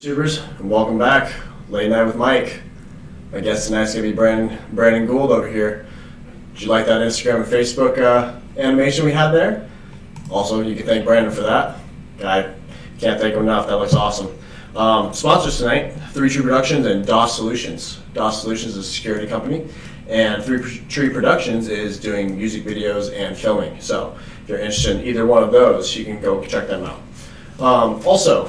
YouTubers, and welcome back. Late Night with Mike. My guest tonight's gonna be Brandon Gould over here. Did you like that Instagram and Facebook animation we had there? Also, you can thank Brandon for that. I can't thank him enough. That looks awesome. Sponsors tonight: 3 Tree Productions and DOS Solutions. DOS Solutions is a security company, and 3 Tree Productions is doing music videos and filming. So, if you're interested in either one of those, you can go check them out. Also,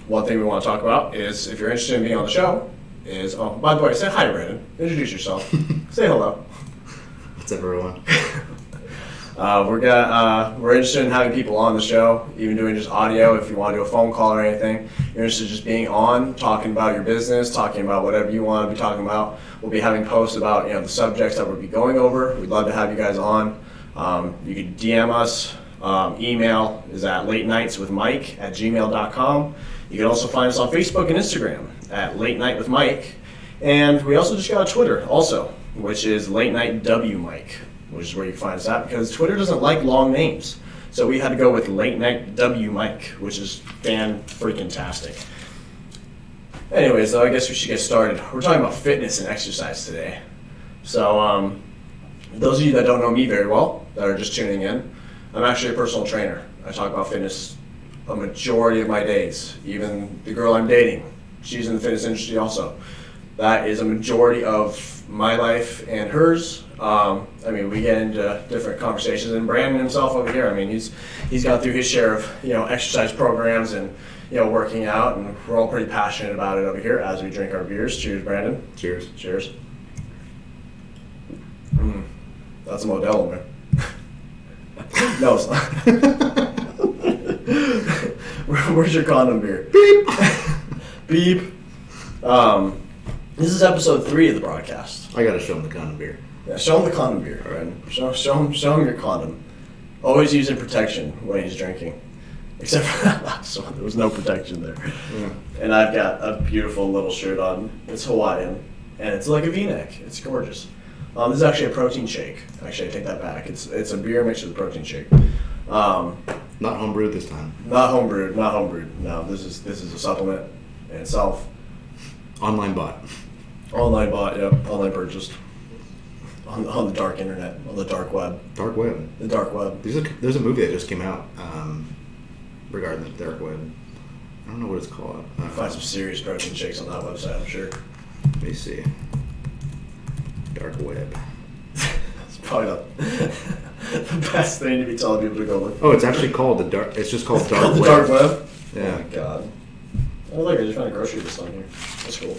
one thing we want to talk about is, if you're interested in being on the show, by the way, say hi to Brandon. Introduce yourself. Say hello. What's up, everyone? We're interested in having people on the show, even doing just audio. If you want to do a phone call or anything, you're interested in just being on, talking about your business, talking about whatever you want to be talking about. We'll be having posts about the subjects that we'll be going over. We'd love to have you guys on. You can DM us. Email is at latenightswithmike@gmail.com. You can also find us on Facebook and Instagram at Late Night with Mike. And we also just got a Twitter also, which is Late Night W Mike, which is where you can find us at, because Twitter doesn't like long names. So we had to go with Late Night W Mike, which is fan-freaking-tastic. Anyways, though, I guess we should get started. We're talking about fitness and exercise today. So those of you that don't know me very well, that are just tuning in, I'm actually a personal trainer. I talk about fitness a majority of my days. Even the girl I'm dating, she's in the fitness industry also. That is a majority of my life and hers. We get into different conversations, and Brandon himself over here, he's gone through his share of exercise programs and working out, and we're all pretty passionate about it over here as we drink our beers. Cheers, Brandon. Cheers. Cheers. That's a Modelo, man. No, it's not. Where's your condom beer? Beep. Beep. This is episode 3 of the broadcast. I gotta show him the condom beer. Yeah, show him the condom beer. All right. Show him your condom. Always using protection when he's drinking. Except for that last one, there was no protection there. Yeah. And I've got a beautiful little shirt on. It's Hawaiian, and it's like a V-neck. It's gorgeous. This is actually a protein shake. Actually, I take that back. It's a beer mixed with a protein shake. Not homebrewed this time. Not homebrewed. No, this is a supplement in itself. Online bought. Online bought, yep. Online purchased. On the dark internet, on the dark web. Dark web. The dark web. There's a movie that just came out regarding the dark web. I don't know what it's called. You find some serious protein shakes on that website, I'm sure. Let me see. Dark web. It's probably not the best thing to be telling people to go look for. Oh, it's actually called it's just called Dark The Web. dark web? Yeah. Oh my god. Oh look, I just found a grocery list on here. That's cool.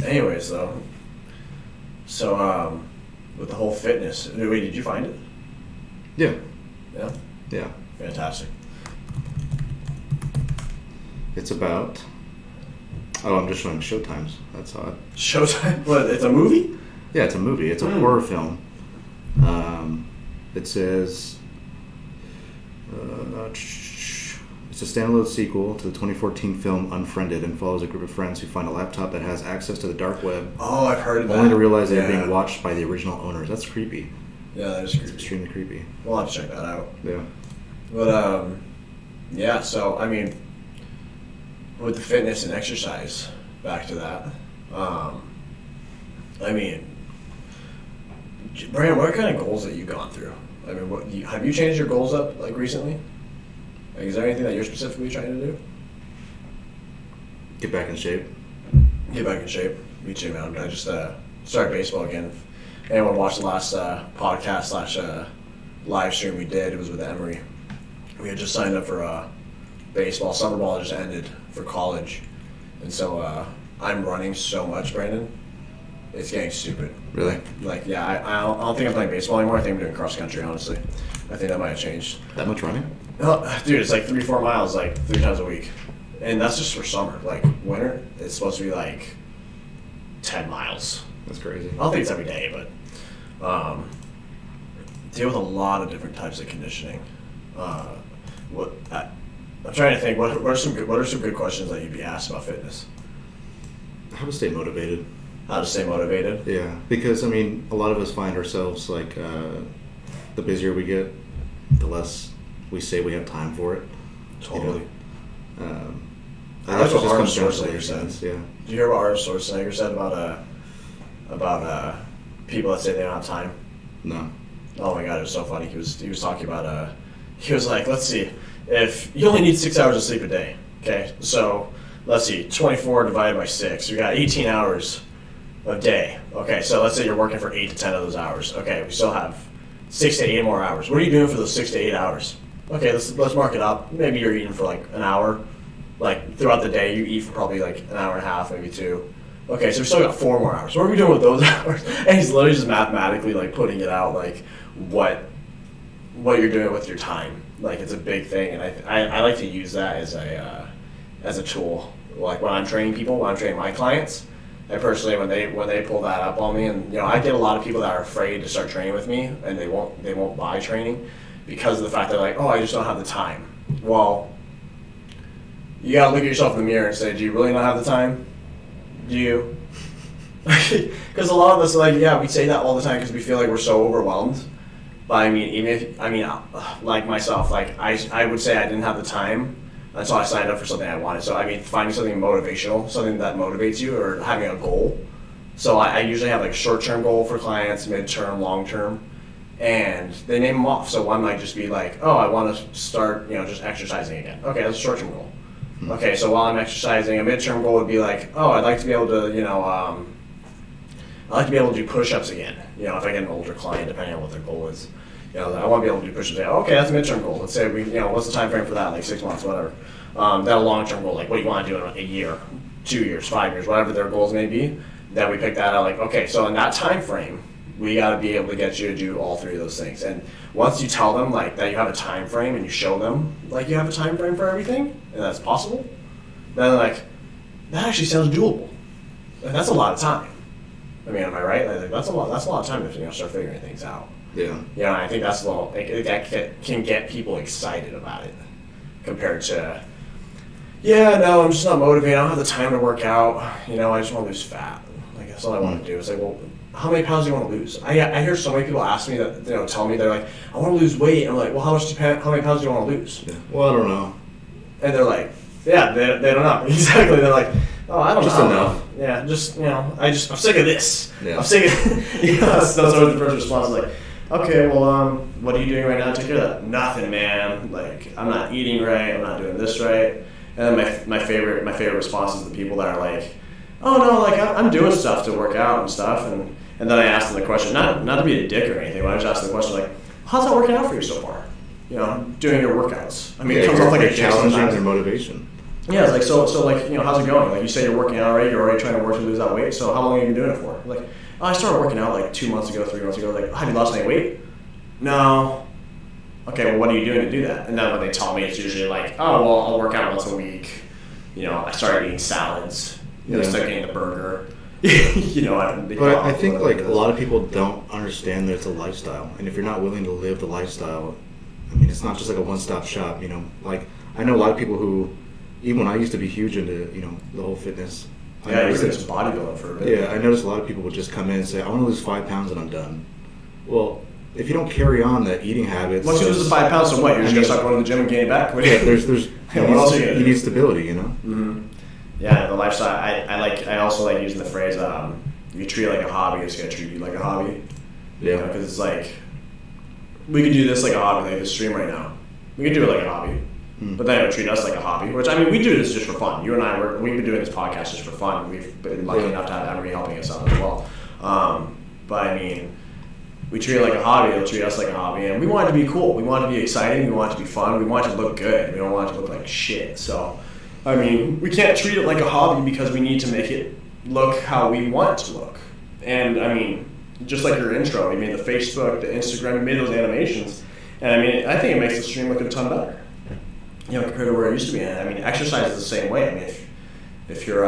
Anyways, though. So, with the whole fitness, wait, did you find it? Yeah. Yeah? Yeah. Fantastic. It's about... Oh, I'm just showing showtimes. That's odd. Showtime? What, it's a movie? Yeah, it's a movie. It's a horror film. It says... it's a standalone sequel to the 2014 film Unfriended, and follows a group of friends who find a laptop that has access to the dark web. Oh, I've heard of that. Only to realize they're being watched by the original owners. That's creepy. Yeah, that is creepy. It's extremely creepy. We'll have to check that out. Yeah. But, yeah, so, with the fitness and exercise, back to that, Brandon, what kind of goals that you've gone through? Have you changed your goals up, recently? Is there anything that you're specifically trying to do? Get back in shape. Get back in shape. Me too, man. I just started baseball again. Anyone watched the last podcast / live stream we did? It was with Emory. We had just signed up for baseball. Summer ball just ended for college. And so I'm running so much, Brandon. It's getting stupid. Really? Yeah, I don't think I'm playing baseball anymore. I think I'm doing cross country, honestly. I think that might have changed. That much running? Oh, dude, it's 3-4 miles 3 times a week. And that's just for summer. Winter, it's supposed to be 10 miles. That's crazy. I don't think it's every day, but deal with a lot of different types of conditioning. I'm trying to think. What are some good questions that you'd be asked about fitness? How to stay motivated. How to stay motivated? Yeah, because a lot of us find ourselves the busier we get, the less we say we have time for it. Totally. That's what just Arnold comes down to Schwarzenegger said. laziness, yeah. Did you hear what Arnold Schwarzenegger said about people that say they don't have time? No. Oh my god, it was so funny. He was talking about he was like, let's see, if you only need 6 hours of sleep a day, okay, so let's see, 24 divided by 6, we got 18 hours a day. Okay, so let's say you're working for 8 to 10 of those hours. Okay, we still have 6 to 8 more hours. What are you doing for those 6 to 8 hours? Okay, let's mark it up. Maybe you're eating for like an hour. Like throughout the day, you eat for probably like an hour and a half, maybe 2. Okay, so we still got 4 more hours. What are we doing with those hours? And he's literally just mathematically like putting it out, like what you're doing with your time. Like it's a big thing, and I like to use that as a tool. Like when I'm training people, when I'm training my clients, I personally when they pull that up on me, and I get a lot of people that are afraid to start training with me, and they won't buy training because of the fact they're like, oh, I just don't have the time. Well, you gotta look at yourself in the mirror and say, do you really not have the time? Do you? Because a lot of us, we say that all the time because we feel like we're so overwhelmed. But I mean, like myself, like I would say I didn't have the time until I signed up for something I wanted. So I mean, finding something motivational, something that motivates you, or having a goal. So I usually have like short-term goal for clients, mid-term, long-term, and they name them off. So one might just be like, oh, I want to start, just exercising again. Okay, that's a short-term goal. Okay, so while I'm exercising, a midterm goal would be like, oh, I'd like to be able to, I'd like to be able to do push-ups again. If I get an older client, depending on what their goal is, I want to be able to do push-ups again. Okay, that's a midterm goal. Let's say what's the time frame for that? Like 6 months, whatever. That a long-term goal, like what do you want to do in a year, 2 years, 5 years, whatever their goals may be. Then we pick that out. Like, okay, so in that time frame, we got to be able to get you to do all 3 of those things. And once you tell them like that you have a time frame and you show them like you have a time frame for everything and that's possible, then they're like, that actually sounds doable. And that's a lot of time. I mean, am I right? Like, that's a lot of time to start figuring things out. Yeah. I think that's that can get people excited about it compared to, no, I'm just not motivated. I don't have the time to work out. I just want to lose fat. Like that's all I want to do. It's like, well, how many pounds do you want to lose? I hear so many people ask me that, tell me they're like, I want to lose weight. And I'm like, well, how many pounds do you want to lose? Yeah. Well, I don't know. And they're like, yeah, they don't know. Exactly. They're like, oh, I don't know. Just enough. Yeah, just, I'm sick of this. Yeah. I'm sick of, that's always the first response. Like, okay, well, what are you doing right now to take care of that? Nothing, man. Like, I'm not eating right. I'm not doing this right. And then my favorite response is the people that are like, oh no, like I'm doing stuff to work out and stuff. And then I ask them the question, not to be a dick or anything, but I just ask them the question like, how's that working out for you so far? Doing your workouts. I mean, it comes off like a challenging their motivation. Yeah, it's like so like how's it going? Like you say you're working out already, you're already trying to work to lose that weight. So how long have you been doing it for? Like, oh, I started working out like 2 months ago, 3 months ago. Like, have you lost any weight? No. Okay, well, what are you doing to do that? And then when they tell me, it's usually like, oh, well, I'll work out once a week. I started eating salads. I started getting the burger. But I think like a lot of people don't understand that it's a lifestyle, and if you're not willing to live the lifestyle, I mean, it's not just like a one-stop shop. Like I know a lot of people who, even when I used to be huge into the whole fitness. I used to do bodybuilding for a bit. Yeah, I noticed a lot of people would just come in and say, I want to lose 5 pounds and I'm done. Well, if you don't carry on that eating habits, once you lose the 5 pounds, so what? You're just gonna start going to the gym and gain it back. Yeah, there's you need stability, Mm-hmm. Yeah, the lifestyle. I also like using the phrase, if you treat it like a hobby, it's gonna treat you like a hobby. Yeah. Because it's like, we could do this like a hobby, like this stream right now. We could do it like a hobby. But then it would treat us like a hobby, which, I mean, we do this just for fun. You and I, we've been doing this podcast just for fun. We've been lucky enough to have Emery helping us out as well. But, I mean, we treat it like a hobby, it'll treat us like a hobby. And we want it to be cool. We want it to be exciting. We want it to be fun. We want it to look good. We don't want it to look like shit. So, I mean, we can't treat it like a hobby because we need to make it look how we want it to look. And, I mean, just like your intro, we made the Facebook, the Instagram, we made those animations. And, I mean, I think it makes the stream look a ton better. Compared to where it used to be. And I mean, exercise is the same way. I mean, if you're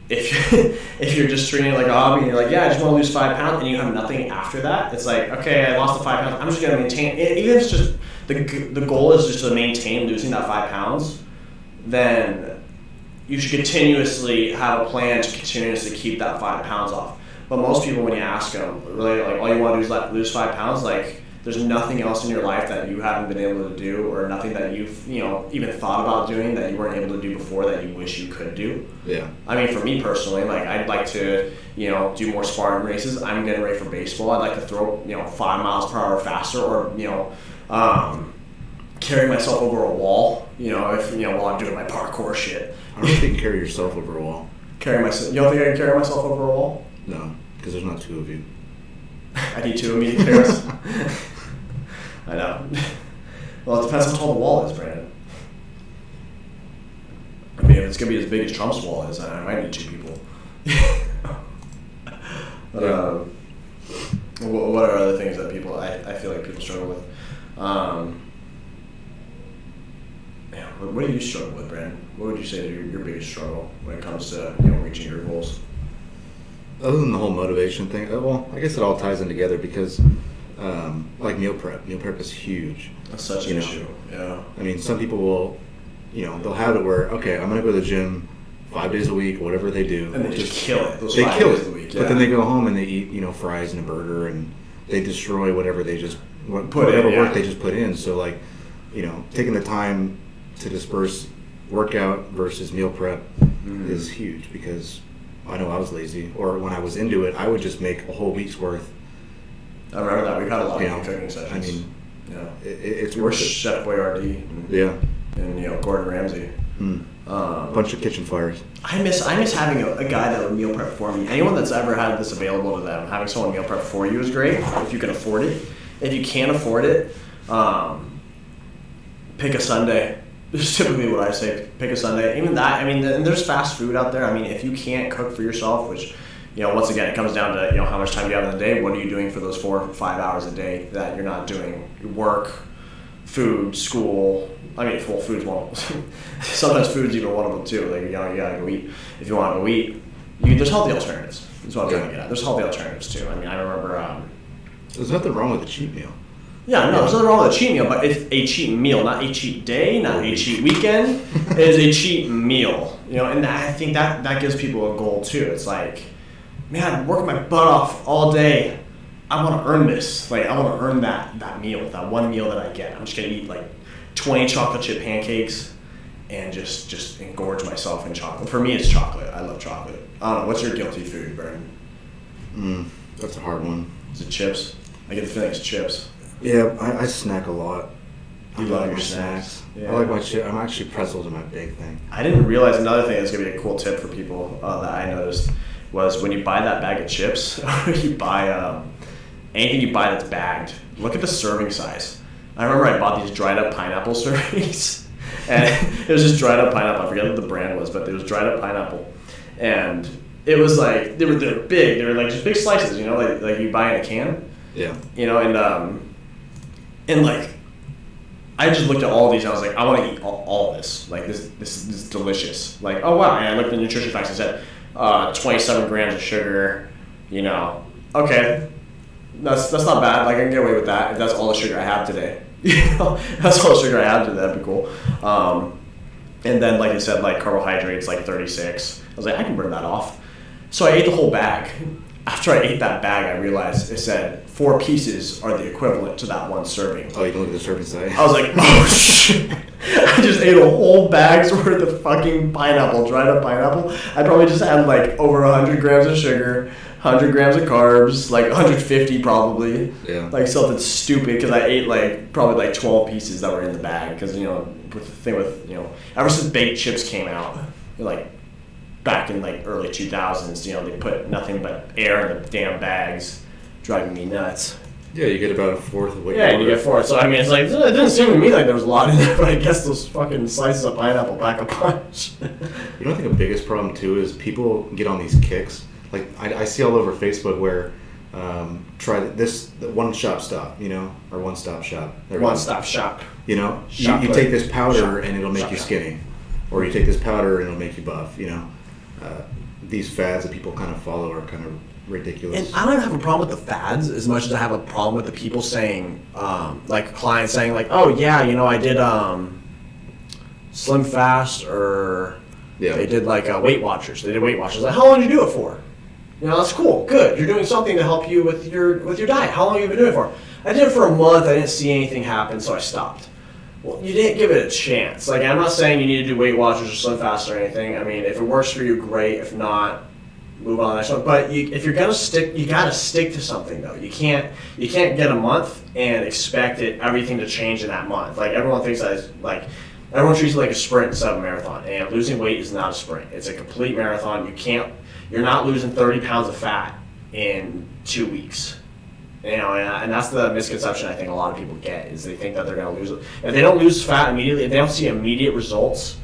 if you're just treating it like a hobby and you're like, yeah, I just want to lose 5 pounds, and you have nothing after that, it's like, okay, I lost the 5 pounds. I'm just gonna maintain. Even if it's just the goal is just to maintain losing that 5 pounds, then you should continuously have a plan to continuously keep that 5 pounds off. But most people, when you ask them, really, like, all you want to do is lose 5 pounds, like, there's nothing else in your life that you haven't been able to do, or nothing that you've, even thought about doing that you weren't able to do before that you wish you could do. Yeah. I mean, for me personally, like, I'd like to, do more Spartan races. I'm getting ready for baseball. I'd like to throw, 5 miles per hour faster, or, carry myself over a wall, while I'm doing my parkour shit. I don't think you can carry yourself over a wall. You don't think I can carry myself over a wall? No, because there's not 2 of you. I need 2 of me to carry us. I know. Well, it depends how tall the wall is, Brandon. I mean, if it's going to be as big as Trump's wall is, I might need 2 people. But, what are other things that people, I feel like people struggle with? What do you struggle with, Brandon? What would you say is your biggest struggle when it comes to reaching your goals? Other than the whole motivation thing, well, I guess it all ties in together because, like meal prep is huge. That's such an issue. Yeah. I mean, some people will, they'll have it where, okay, I'm gonna go to the gym 5 days a week, whatever they do, and they just kill it. They kill it. But then they go home and they eat, fries and a burger, and they destroy whatever they just work they just put in. So like, taking the time to disperse workout versus meal prep is huge, because I know I was lazy, or when I was into it, I would just make a whole week's worth. I remember that. We've had a lot of cooking sessions. I mean, it's worth it. Chef Boyardee. And Gordon Ramsay. Bunch of kitchen fires. I miss having a guy that would meal prep for me. Anyone that's ever had this available to them, having someone meal prep for you is great if you can afford it. If you can't afford it, pick a Sunday. This is typically what I say. Pick a Sunday. Even that, I mean, and there's fast food out there. I mean, if you can't cook for yourself, which, once again, it comes down to, how much time you have in the day. What are you doing for those 4 or 5 hours a day that you're not doing work, food, school? I mean, full food's one. Sometimes food's even one of them too. Like, you gotta go eat. If you want to go eat, there's healthy alternatives. That's what I'm trying to get at. There's healthy alternatives too. I mean, I remember. There's nothing wrong with a cheat meal. Yeah, no, there's nothing wrong with a cheat meal, but it's a cheat meal, not a cheat day, not a cheat weekend. It is a cheat meal, and I think that gives people a goal too. It's like, man, I'm working my butt off all day. I want to earn this. Like, I want to earn that meal, that one meal that I get. I'm just gonna eat like 20 chocolate chip pancakes and just engorge myself in chocolate. For me, it's chocolate. I love chocolate. I don't know. What's your guilty food, Brandon? That's a hard one. Is it chips? I get the feeling it's chips. Yeah, I snack a lot. You love your snacks. Yeah. I like my chips. I'm actually, pretzels are my big thing. I didn't realize another thing that's going to be a cool tip for people that I noticed was when you buy that bag of chips, or you buy anything you buy that's bagged, look at the serving size. I remember I bought these dried up pineapple servings, and it was just dried up pineapple. I forget what the brand was, but it was dried up pineapple. And it was like, they were big. They were like just big slices, like you buy in a can. Yeah. And like, I just looked at all these and I was like, I want to eat all this. Like, this is delicious. Like, oh wow. And I looked at the nutrition facts and said, 27 grams of sugar, okay, that's not bad. Like, I can get away with that if that's all the sugar I have today. That's all the sugar I have today. That'd be cool. And then, like I said, like carbohydrates, like 36. I was like, I can burn that off. So I ate the whole bag. After I ate that bag, I realized it said 4 pieces are the equivalent to that one serving. Oh, you can look at the serving size. I was like, oh shit. I just ate a whole bag's worth of fucking pineapple, dried up pineapple. I probably just had like over 100 grams of sugar, 100 grams of carbs, like 150 probably. Yeah. Like something stupid, because I ate like probably like 12 pieces that were in the bag. Because, with the thing with, ever since baked chips came out, like back in like early 2000s, they put nothing but air in the damn bags, driving me nuts. Yeah, you get about a fourth of what you ordered. Yeah, you get 4. So I mean, it's like, it didn't seem to me like there was a lot in there, but I guess those fucking slices of pineapple pack a punch. You know, I think the biggest problem too is people get on these kicks. Like I see all over Facebook where try this one-stop stop, or one-stop shop. One-stop shop. You take this powder and it'll make you skinny, or you take this powder and it'll make you buff. These fads that people kind of follow are kind of ridiculous. And I don't have a problem with the fads as much as I have a problem with the people saying, like clients saying like, oh yeah, I did Slim Fast, or they did like Weight Watchers. They did Weight Watchers. Like, how long did you do it for? That's cool, good. You're doing something to help you with your diet. How long have you been doing it for? I did it for a month. I didn't see anything happen, so I stopped. Well, you didn't give it a chance. Like, I'm not saying you need to do Weight Watchers or Slim Fast or anything. I mean, if it works for you, great. If not, move on to the next one. But if you're gonna stick, you gotta stick to something though. You can't get a month and expect everything to change in that month. Like, everyone thinks that is like, everyone treats it like a sprint instead of a marathon. And losing weight is not a sprint. It's a complete marathon. You're not losing 30 pounds of fat in 2 weeks. You know, and that's the misconception I think a lot of people get, is they think that they're going to lose it. If they don't lose fat immediately, if they don't see immediate results,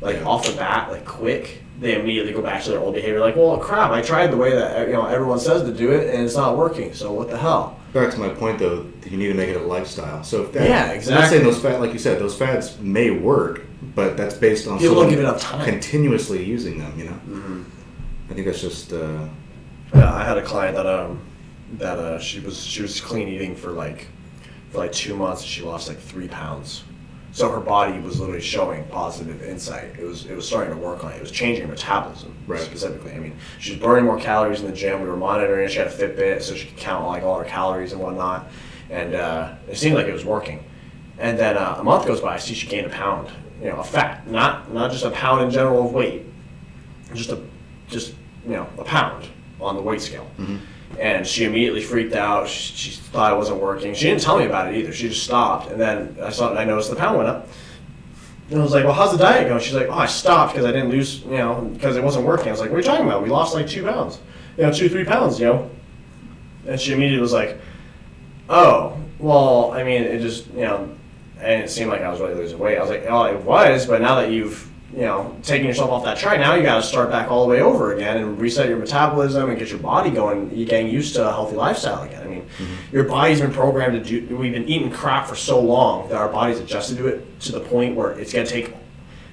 like off the bat, like quick, they immediately go back to their old behavior. Like, well, crap, I tried the way that everyone says to do it, and it's not working. So what the hell? Back to my point, though, you need to make it a lifestyle. So if exactly. I'm not saying those like you said, those fads may work, but that's based on people don't give enough time continuously using them. You know, I think that's just. Yeah, I had a client that she was clean eating for like 2 months. And she lost like 3 pounds. So her body was literally showing positive insight. It was starting to work on it. It was changing her metabolism specifically. I mean, she was burning more calories in the gym. We were monitoring it. She had a Fitbit, so she could count like all her calories and whatnot. And it seemed like it was working. And then a month goes by. I see she gained a pound, of fat, not just a pound in general of weight, just a pound on the weight scale. And she immediately freaked out. She thought it wasn't working. She didn't tell me about it either. She just stopped. And then I noticed the pound went up. And I was like, well, how's the diet going? She's like, oh, I stopped because I didn't lose, because it wasn't working. I was like, what are you talking about? We lost like 2 pounds, 2-3 pounds, And she immediately was like, oh, well, I mean, it just, and it seemed like I was really losing weight. I was like, oh, it was, but now that you've, taking yourself off that track, now you got to start back all the way over again and reset your metabolism and get your body going. You're getting used to a healthy lifestyle again. I mean, your body's been programmed to do. We've been eating crap for so long that our body's adjusted to it to the point where it's going to take,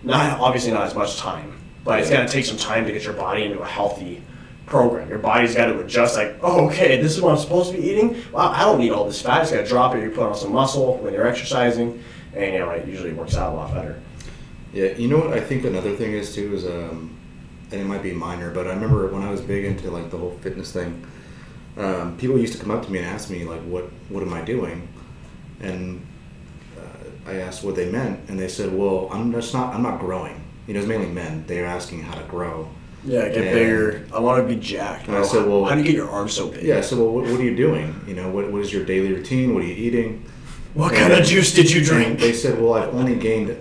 obviously not as much time, but it's going to take some time to get your body into a healthy program. Your body's got to adjust. Like, oh, okay, this is what I'm supposed to be eating. Well, I don't need all this fat. It's got to drop it. You put on some muscle when you're exercising, and it usually works out a lot better. Yeah, you know what I think another thing is too is, and it might be minor, but I remember when I was big into like the whole fitness thing, people used to come up to me and ask me like, what am I doing? And I asked what they meant, and they said, well, I'm not growing. It's mainly men. They're asking how to grow. Yeah, get bigger. I want to be jacked. And I said, well, how do you get your arms so big? Yeah, so what are you doing? What is your daily routine? What are you eating? What kind of juice did you drink? They said, well, I've only gained,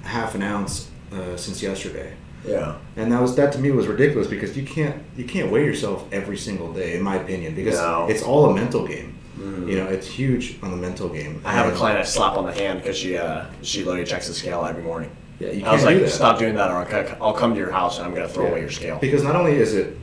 half an ounce since yesterday. Yeah. And that to me was ridiculous because you can't weigh yourself every single day, in my opinion, because it's all a mental game. It's huge on the mental game. I have a client I slap on the hand because she literally checks the scale every morning. Yeah, you can't I was like, do that. Stop doing that, or I'll come to your house and I'm going to throw away your scale. Because not only is it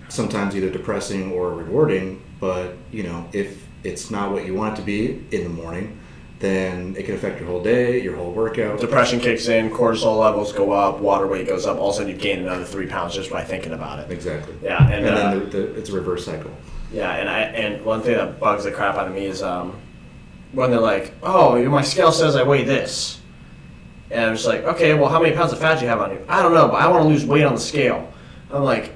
sometimes either depressing or rewarding, but if it's not what you want it to be in the morning, then it can affect your whole day, your whole workout. Depression kicks in, cortisol levels go up, water weight goes up. All of a sudden, you've gained another 3 pounds just by thinking about it. Exactly. Yeah, and then it's a reverse cycle. Yeah, and one thing that bugs the crap out of me is when they're like, "Oh, my scale says I weigh this," and I'm just like, "Okay, well, how many pounds of fat do you have on you?" "I don't know, but I want to lose weight on the scale." I'm like,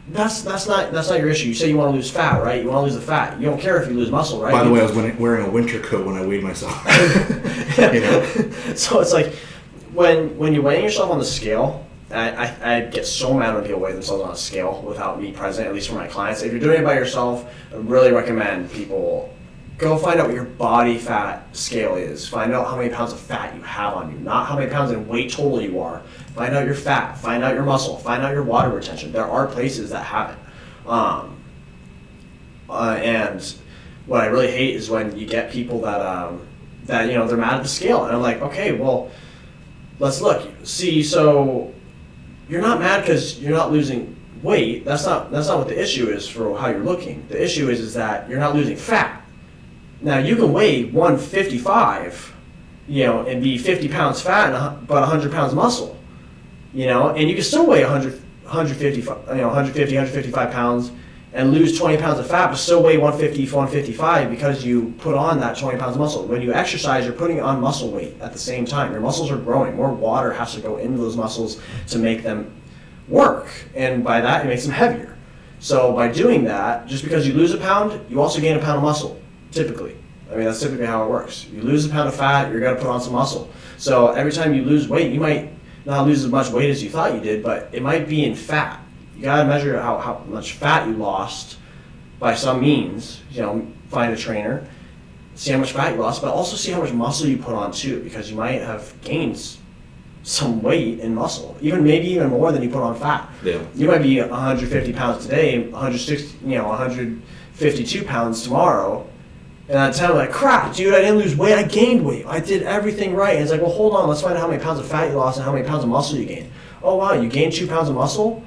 That's not your issue. You say you want to lose fat, right? You want to lose the fat. You don't care if you lose muscle, right? By the way, I was wearing a winter coat when I weighed myself. So it's like when you're weighing yourself on the scale, I get so mad when people weigh themselves on a scale without me present, at least for my clients. If you're doing it by yourself, I really recommend people go find out what your body fat scale is. Find out how many pounds of fat you have on you, not how many pounds in weight total you are. Find out your fat, find out your muscle, find out your water retention. There are places that have it. And what I really hate is when you get people that they're mad at the scale. And I'm like, okay, well, let's look. See, so you're not mad because you're not losing weight. That's not what the issue is for how you're looking. The issue is that you're not losing fat. Now, you can weigh 155, and be 50 pounds fat but 100 pounds muscle. And you can still weigh 155 pounds and lose 20 pounds of fat, but still weigh 155 because you put on that 20 pounds of muscle. When you exercise, you're putting on muscle weight at the same time. Your muscles are growing. More water has to go into those muscles to make them work, and by that, it makes them heavier. So by doing that, just because you lose a pound, you also gain a pound of muscle. typically. I mean, that's typically how it works. You lose a pound of fat, you're going to put on some muscle. So every time you lose weight, you might not lose as much weight as you thought you did, but it might be in fat. You got to measure how much fat you lost by some means. Find a trainer, see how much fat you lost, but also see how much muscle you put on too, because you might have gained some weight in muscle, maybe even more than you put on fat. Yeah. You might be 150 pounds today, 152 pounds tomorrow, and I'd tell like, crap, dude, I didn't lose weight, I gained weight. I did everything right. And it's like, well, hold on, let's find out how many pounds of fat you lost and how many pounds of muscle you gained. Oh, wow, you gained 2 pounds of muscle?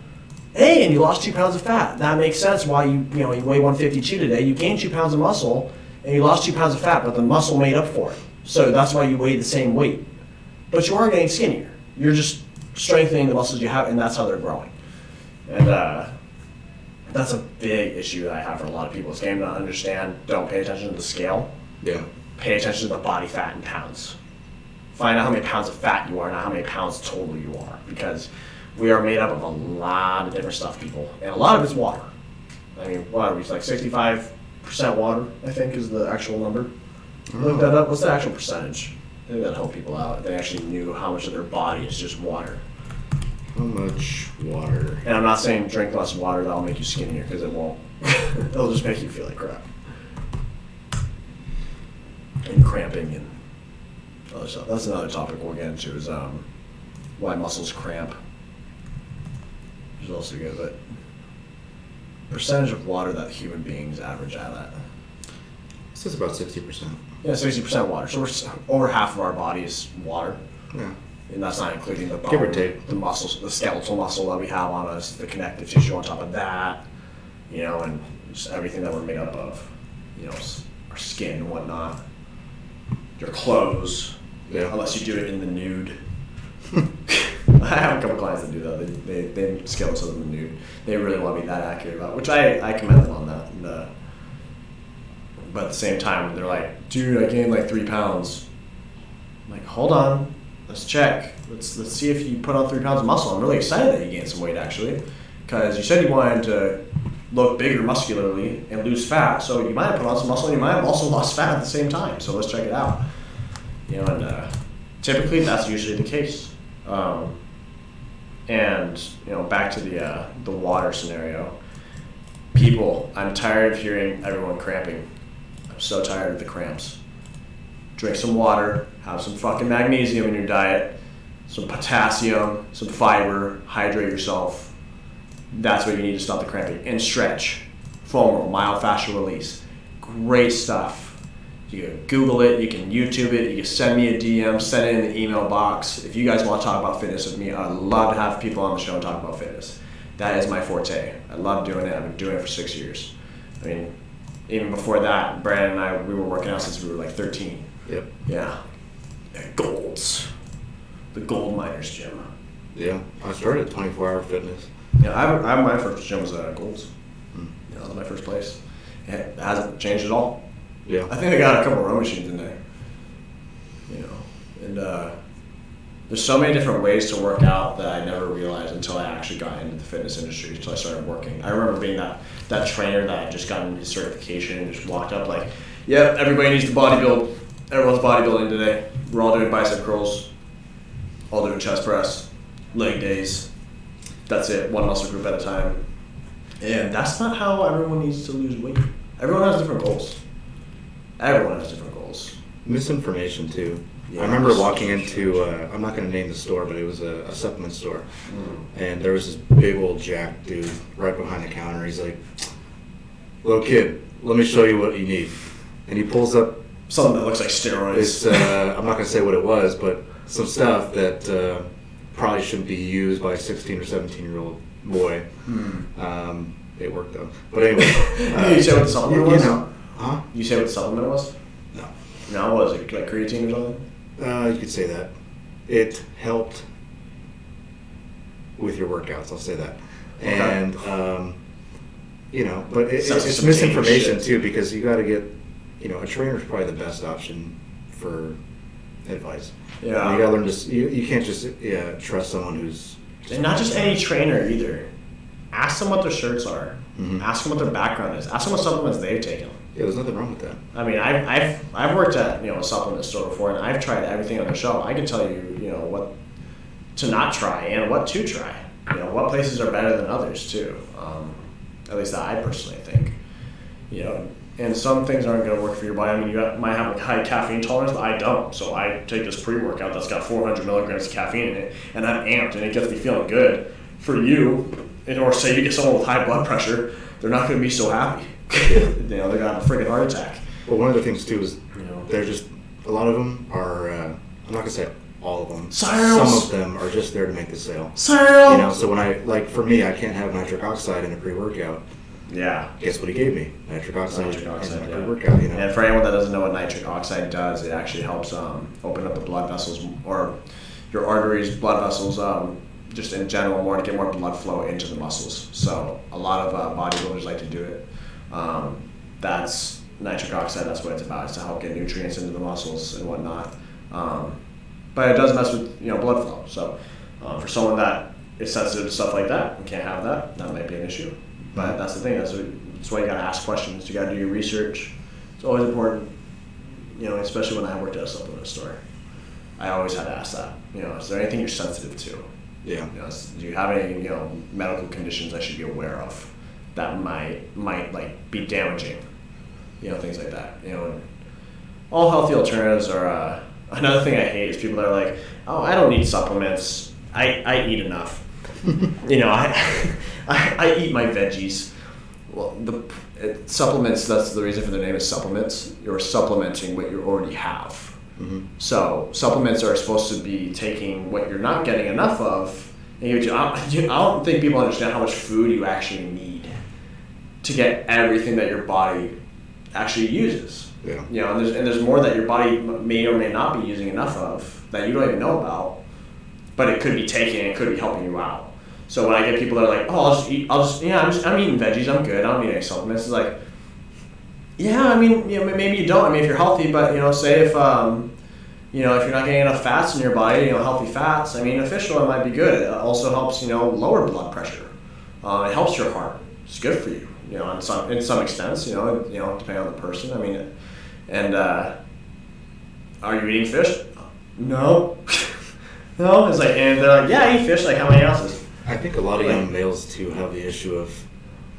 Hey, and you lost 2 pounds of fat. That makes sense why you weigh 152 today. You gained 2 pounds of muscle and you lost 2 pounds of fat, but the muscle made up for it. So that's why you weigh the same weight. But you are getting skinnier. You're just strengthening the muscles you have, and that's how they're growing. And that's a big issue that I have for a lot of people. It's getting to understand, don't pay attention to the scale. Yeah. Pay attention to the body fat in pounds. Find out how many pounds of fat you are, not how many pounds total you are. Because we are made up of a lot of different stuff, people. And a lot of it's water. I mean, what are we, like 65% water, I think, is the actual number. Look that up. What's the actual percentage? I think that'd help people out if they actually knew how much of their body is just water. How much water? And I'm not saying drink less water, that'll make you skinnier, because it won't. It'll just make you feel like crap. And cramping and other stuff. That's another topic we'll get into, is why muscles cramp. Which is also good, but percentage of water that human beings average out at. It says about 60%. Yeah, 60% water. So we're over half of our body is water. Yeah. And that's not including the bone, Give or take. the muscles, the skeletal muscle that we have on us, the connective tissue on top of that, and just everything that we're made up of, our skin and whatnot, your clothes, unless you do it in the nude. I have a couple clients that do that. They scale to them in the nude. They really want to be that accurate about it, which I commend them on that. And, but at the same time, they're like, dude, I gained like 3 pounds. I'm like, hold on. Let's check. Let's see if you put on 3 pounds of muscle. I'm really excited that you gained some weight, actually, because you said you wanted to look bigger muscularly and lose fat. So you might have put on some muscle, and you might have also lost fat at the same time. So let's check it out. And typically that's usually the case. And back to the water scenario. People, I'm tired of hearing everyone cramping. I'm so tired of the cramps. Drink some water, have some fucking magnesium in your diet, some potassium, some fiber, hydrate yourself. That's what you need to stop the cramping. And stretch. Foam roll, myofascial release. Great stuff. You can Google it, you can YouTube it, you can send me a DM, send it in the email box. If you guys want to talk about fitness with me, I'd love to have people on the show and talk about fitness. That is my forte. I love doing it. I've been doing it for 6 years. I mean, even before that, Brandon and I, we were working out since we were like 13. Yep. Yeah. At Gold's. The Gold Miners Gym. Yeah. I started 24-hour fitness. Yeah, I my first gym was at Gold's. That was my first place. It hasn't changed at all. Yeah. I think they got a couple row machines in there. And there's so many different ways to work out that I never realized until I actually got into the fitness industry, until I started working. I remember being that trainer that had just gotten his certification and just walked up like, yep, everybody needs to bodybuild. Everyone's bodybuilding today. We're all doing bicep curls, all doing chest press, leg days. That's it, one muscle group at a time. And that's not how everyone needs to lose weight. Everyone has different goals. Everyone has different goals. Misinformation too. Yeah, I remember walking into, I'm not going to name the store, but it was a supplement store. And there was this big old jack dude right behind the counter. He's like, little kid, let me show you what you need. And he pulls up something that looks like steroids. I'm not going to say what it was, but some stuff that probably shouldn't be used by a 16 or 17-year-old boy. It worked though. But anyway. You said what the supplement was? Huh? You said what the supplement was? No. No, what was it, like creatine or something? You could say that. It helped with your workouts, I'll say that. Okay. And, but it's misinformation too, because you got to get, a trainer's probably the best option for advice. Yeah. And you got to learn to, you can't just trust someone who's... And not just any trainer either. Ask them what their shirts are. Mm-hmm. Ask them what their background is. Ask them what supplements they've taken. Yeah, there's nothing wrong with that. I mean, I've worked at a supplement store before, and I've tried everything on the shelf. I can tell you what to not try and what to try. What places are better than others too. At least that I personally think. And some things aren't going to work for your body. I mean, might have a high caffeine tolerance, but I don't. So I take this pre-workout that's got 400 milligrams of caffeine in it, and I'm amped, and it gets me feeling good. For you, or say you get someone with high blood pressure, they're not going to be so happy. They're going to have a freaking heart attack. Well, one of the things too is they're just, a lot of them are, I'm not going to say all of them. Sales. Some of them are just there to make the sale. Sales. So when for me, I can't have nitric oxide in a pre-workout. Yeah. Guess what he gave me? Nitric oxide in a yeah. pre-workout. And for anyone that doesn't know what nitric oxide does, it actually helps open up the blood vessels, or your arteries, blood vessels, just in general, to get more blood flow into the muscles. So a lot of bodybuilders like to do it. That's nitric oxide. That's what it's about. It's to help get nutrients into the muscles and whatnot. But it does mess with blood flow. So for someone that is sensitive to stuff like that and can't have that, that might be an issue. But that's the thing. That's why you got to ask questions. You got to do your research. It's always important. Especially when I worked at a supplement store, I always had to ask that. Is there anything you're sensitive to? Yeah. Do you have any medical conditions I should be aware of that might be damaging? Things like that. And all healthy alternatives are. Another thing I hate is people that are like, oh, I don't need supplements. I eat enough. I eat my veggies. Well, supplements, that's the reason for the name is supplements. You're supplementing what you already have. Mm-hmm. So supplements are supposed to be taking what you're not getting enough of. And I don't think people understand how much food you actually need to get everything that your body actually uses. Yeah. And there's more that your body may or may not be using enough of that you don't even know about, but it could be taking, it could be helping you out. So when I get people that are like, oh, I'm eating veggies, I'm good, I don't need any supplements. It's like, yeah, I mean, maybe you don't. I mean, if you're healthy, but say if if you're not getting enough fats in your body, healthy fats. I mean, a fish oil might be good. It also helps, lower blood pressure. It helps your heart. It's good for you, in some extent, depending on the person. I mean, and are you eating fish? No. No. It's like, and they're like, yeah, I eat fish. Like, how many ounces? I think a lot of young males too have the issue of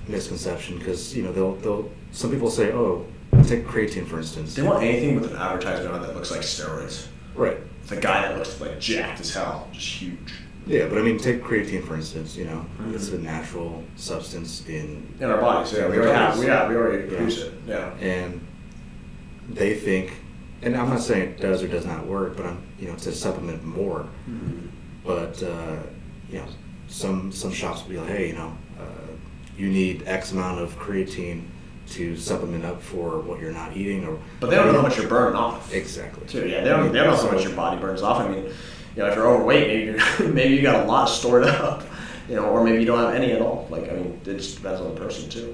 misconception because they'll some people say, oh, take creatine for instance. They want anything with an advertisement on it that looks like steroids. Right. The guy that looks like jacked as hell, just huge. Yeah, but I mean, take creatine for instance. It's a natural substance in our bodies. Yeah, we already produce it. Yeah. And they think, and I'm not saying it does or does not work, but to supplement more. Mm-hmm. But some shops will be like, hey, you need X amount of creatine to supplement up for what you're not eating, but they don't know how much you're burning off. Exactly. Too. Yeah, they don't know how much your body burns off. I mean, if you're overweight, maybe you got a lot stored up, or maybe you don't have any at all. Like, I mean, it just depends on the person too.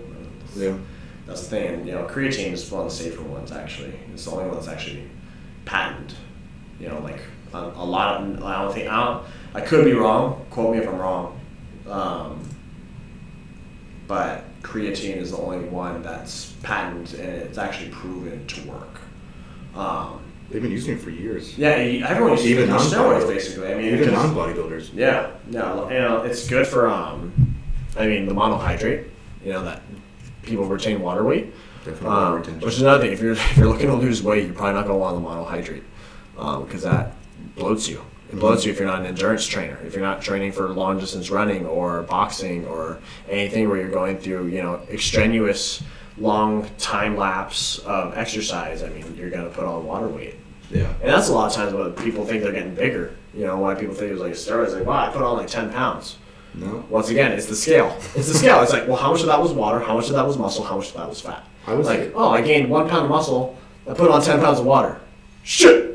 Yeah. That's the thing. And, creatine is one of the safer ones actually. It's the only one that's actually patented. Like a lot of, I could be wrong. Quote me if I'm wrong. But creatine is the only one that's patented and it's actually proven to work. They've been using it for years. Yeah, everyone uses it for steroids basically. I mean, even non-bodybuilders. Yeah, it's good for the monohydrate. That people retain water weight. Definitely water retention. Which is another thing. If you're looking to lose weight, you're probably not going to want the monohydrate because that bloats you. It bloats you if you're not an endurance trainer, if you're not training for long distance running or boxing or anything where you're going through, extraneous long time lapse of exercise. I mean, you're going to put on water weight. Yeah. And that's a lot of times when people think they're getting bigger. Why people think it's like steroids. Like, wow, I put on like 10 pounds. No. Once again, it's the scale. It's the scale. It's like, well, how much of that was water? How much of that was muscle? How much of that was fat? I was like, I gained 1 pound of muscle. I put on 10 pounds of water. Shit.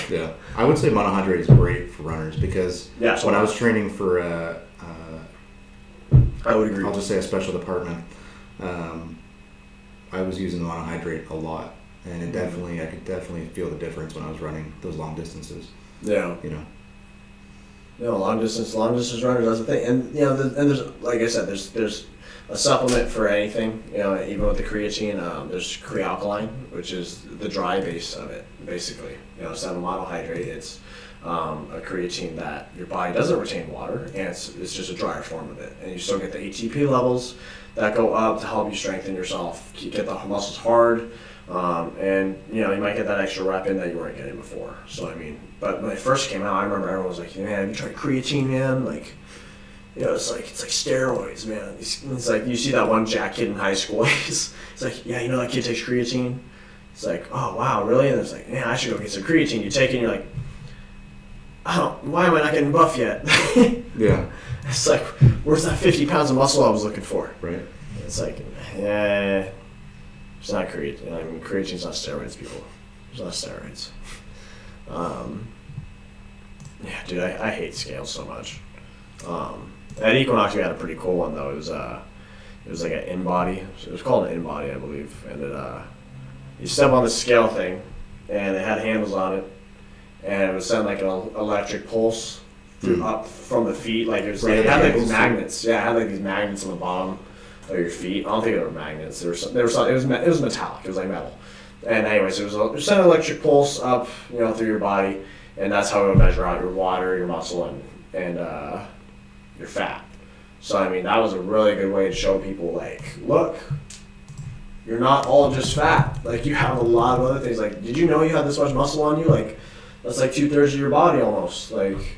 Yeah, I would say monohydrate is great for runners because when I was training for I would agree. I'll just say a special department, I was using monohydrate a lot, and I could definitely feel the difference when I was running those long distances. Yeah. Long distance runners, that's the thing, and and there's, like I said, there's a supplement for anything, even with the creatine. There's Crealkaline, which is the dry base of it, basically. It's not a monohydrate. It's a creatine that your body doesn't retain water, and it's just a drier form of it. And you still get the ATP levels that go up to help you strengthen yourself, get the muscles hard, and you might get that extra rep in that you weren't getting before. So but when it first came out, I remember everyone was like, "Man, have you tried creatine, man? Like, it's like steroids, man." It's like you see that one jack kid in high school. It's like, "Yeah, that kid takes creatine." It's like, "Oh wow, really?" And it's like, "Man, I should go get some creatine." You take it, and you're like, "Oh, why am I not getting buff yet?" Yeah. It's like, where's that 50 pounds of muscle I was looking for? Right. It's like, it's not creatine. Creatine's not steroids, people. It's not steroids. Yeah, dude, I hate scales so much. At Equinox, we had a pretty cool one though. It was like an InBody. It was called an InBody, I believe. And you step on the scale thing, and it had handles on it, and it would send like an electric pulse up from the feet. Like it had like these magnets. Yeah, it had like these magnets on the bottom of your feet. I don't think they were magnets. It was metallic. It was like metal. And anyways, it was sent an electric pulse up, through your body, and that's how it would measure out your water, your muscle, and your fat. So that was a really good way to show people, like, look, you're not all just fat. Like, you have a lot of other things. Like, did you know you had this much muscle on you? Like, that's like 2/3 of your body almost. Like,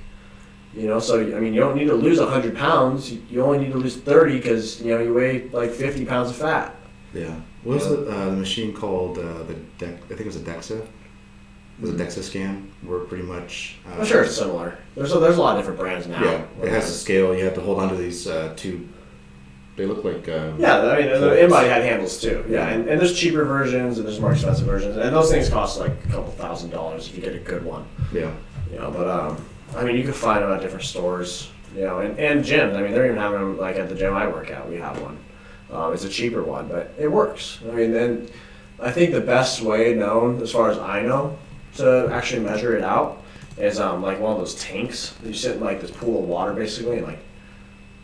so you don't need to lose 100 pounds. You only need to lose 30 because you weigh like 50 pounds of fat. Yeah. What was the machine called? I think it was a DEXA. It was a DEXA scan, where pretty much. I'm sure it's similar. There's a lot of different brands now. Yeah, it has a scale. You have to hold onto these two. They look like. The InBody had handles too. Yeah, and there's cheaper versions and there's more expensive versions, and those things cost like a couple $1,000s if you get a good one. Yeah. But you can find them at different stores. And gyms. They're even having them like at the gym I work at. We have one. It's a cheaper one, but it works. And I think the best way known, as far as I know, to actually measure it out is like one of those tanks. You sit in like this pool of water basically and like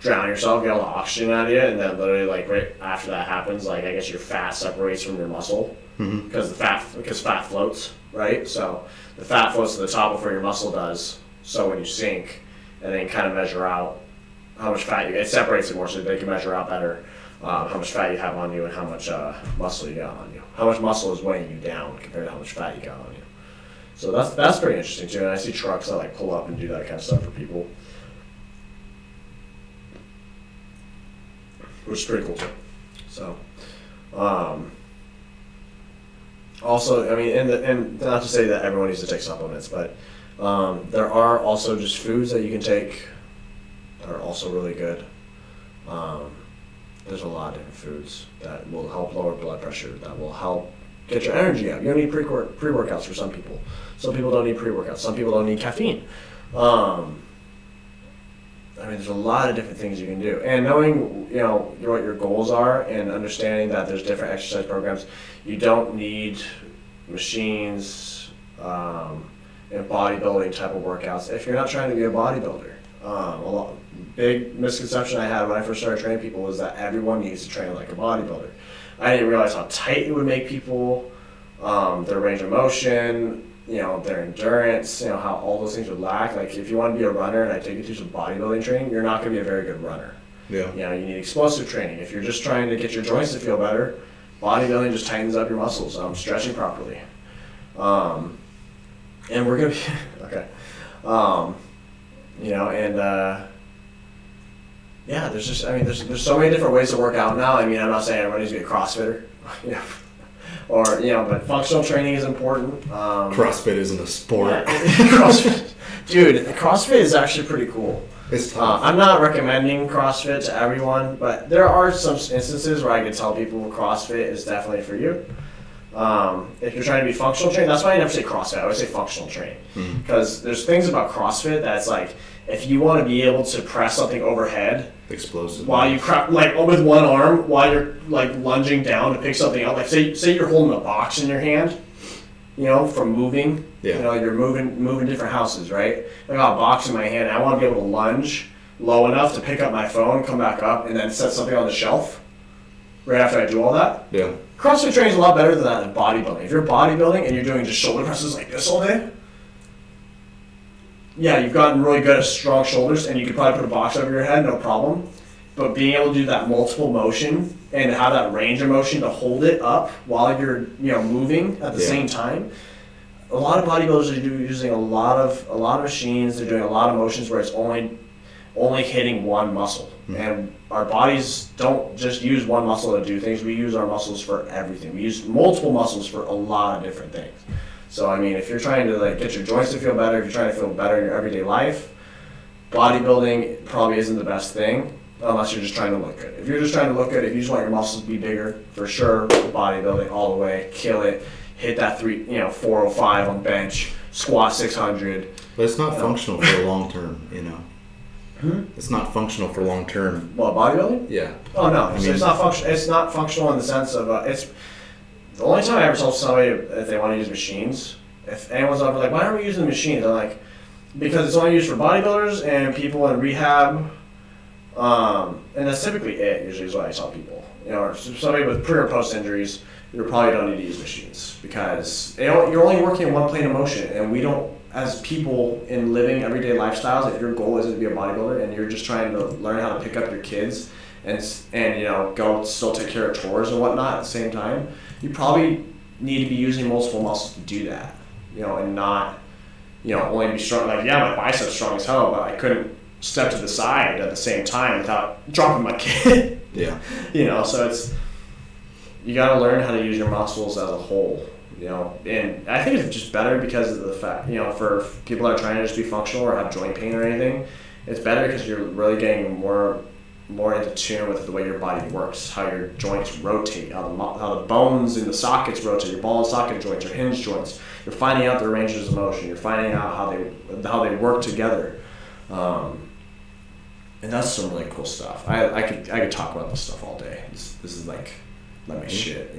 drown yourself, get all the oxygen out of you, and then literally like right after that happens, like I guess your fat separates from your muscle because fat floats, right? So the fat floats to the top before your muscle does. So when you sink, and then kind of measure out how much fat it separates it more, so they can measure out better how much fat you have on you and how much muscle you got on you. How much muscle is weighing you down compared to how much fat you got on you. So that's pretty interesting too. And I see trucks that like pull up and do that kind of stuff for people, which is pretty cool too. So, also, and not to say that everyone needs to take supplements, but there are also just foods that you can take that are also really good. There's a lot of different foods that will help lower blood pressure, that will help get your energy up. You don't need pre-workouts for some people. Some people don't need pre-workouts. Some people don't need caffeine. There's a lot of different things you can do. And knowing, what your goals are and understanding that there's different exercise programs, you don't need machines and bodybuilding type of workouts if you're not trying to be a bodybuilder. Big misconception I had when I first started training people was that everyone needs to train like a bodybuilder. I didn't realize how tight it would make people, their range of motion, their endurance, how all those things would lack. Like if you want to be a runner and I take you through some bodybuilding training, you're not going to be a very good runner. Yeah. You need explosive training. If you're just trying to get your joints to feel better, bodybuilding just tightens up your muscles, stretching properly. And we're going to be, okay. There's just, there's so many different ways to work out now. I'm not saying everybody needs to be a CrossFitter, but functional training is important. CrossFit isn't a sport. Yeah, CrossFit, dude, CrossFit is actually pretty cool. It's tough. I'm not recommending CrossFit to everyone, but there are some instances where I can tell people CrossFit is definitely for you. If you're trying to be functional training, that's why I never say CrossFit. I always say functional training. Because there's things about CrossFit that's like, if you want to be able to press something overhead, explosive, while you with one arm, while you're like lunging down to pick something out, like say you're holding a box in your hand, from moving. Yeah. You're moving different houses, right? I got a box in my hand. And I want to be able to lunge low enough to pick up my phone, come back up, and then set something on the shelf right after I do all that. Yeah. CrossFit training is a lot better than that in bodybuilding. If you're bodybuilding and you're doing just shoulder presses like this all day, yeah, you've gotten really good at strong shoulders, and you could probably put a box over your head, no problem. But being able to do that multiple motion and have that range of motion to hold it up while you're moving at the same time. A lot of bodybuilders are using a lot of machines. They're doing a lot of motions where it's only hitting one muscle. Mm-hmm. And our bodies don't just use one muscle to do things. We use our muscles for everything. We use multiple muscles for a lot of different things. So I mean, if you're trying to like get your joints to feel better, if you're trying to feel better in your everyday life, bodybuilding probably isn't the best thing unless you're just trying to look good. If you're just trying to look good, if you just want your muscles to be bigger, for sure, bodybuilding all the way, kill it, hit that 405 on bench, squat 600. But it's not functional for the long term, It's not functional for long term. What, bodybuilding? Yeah. Oh no, it's not functional. It's not functional in the sense of it's. The only time I ever tell somebody if they want to use machines, if anyone's ever like, why aren't we using the machines? I'm like, because it's only used for bodybuilders and people in rehab, and that's typically it. Usually is what I tell people. Or somebody with pre or post injuries, you probably don't need to use machines because you're only working in one plane of motion, and we don't. As people in living everyday lifestyles, if your goal isn't to be a bodybuilder and you're just trying to learn how to pick up your kids and go still take care of chores and whatnot at the same time, you probably need to be using multiple muscles to do that, and not, only be strong. Like, yeah, my biceps strong as hell, but I couldn't step to the side at the same time without dropping my kid. Yeah. So it's, you got to learn how to use your muscles as a whole. And I think it's just better because of the fact, for people that are trying to just be functional or have joint pain or anything, it's better because you're really getting more into tune with the way your body works, how your joints rotate, how the bones in the sockets rotate, your ball and socket joints, your hinge joints. You're finding out their ranges of motion. You're finding out how they work together, and that's some really cool stuff. I could talk about this stuff all day. This is like my shit,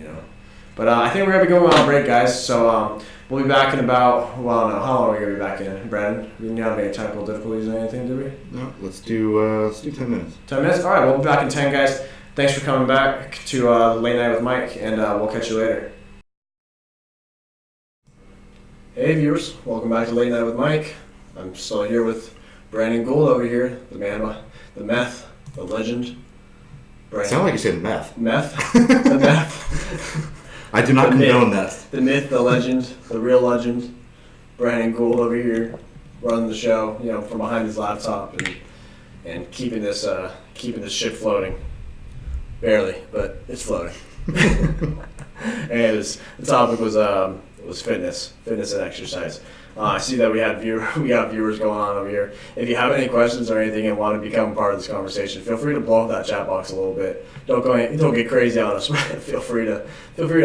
But I think we're going to be going on a break, guys. So we'll be back in about, well, no, how long are we going to be back in? Brandon, we didn't have any technical difficulties or anything, did we? No, let's do 10 minutes. 10 minutes? All right, we'll be back in 10, guys. Thanks for coming back to Late Night with Mike, and we'll catch you later. Hey, viewers. Welcome back to Late Night with Mike. I'm still here with Brandon Gould over here, the man, the meth, the legend. It sounded like you said meth. Meth? The meth. I do not condone that. The myth, the legend, the real legend, Brandon Gould over here, running the show, from behind his laptop and keeping this ship floating. Barely, but it's floating. And the topic was fitness and exercise. I see that we got viewers going on over here. If you have any questions or anything and want to become part of this conversation, feel free to blow up that chat box a little bit. Don't get crazy on us. Feel free to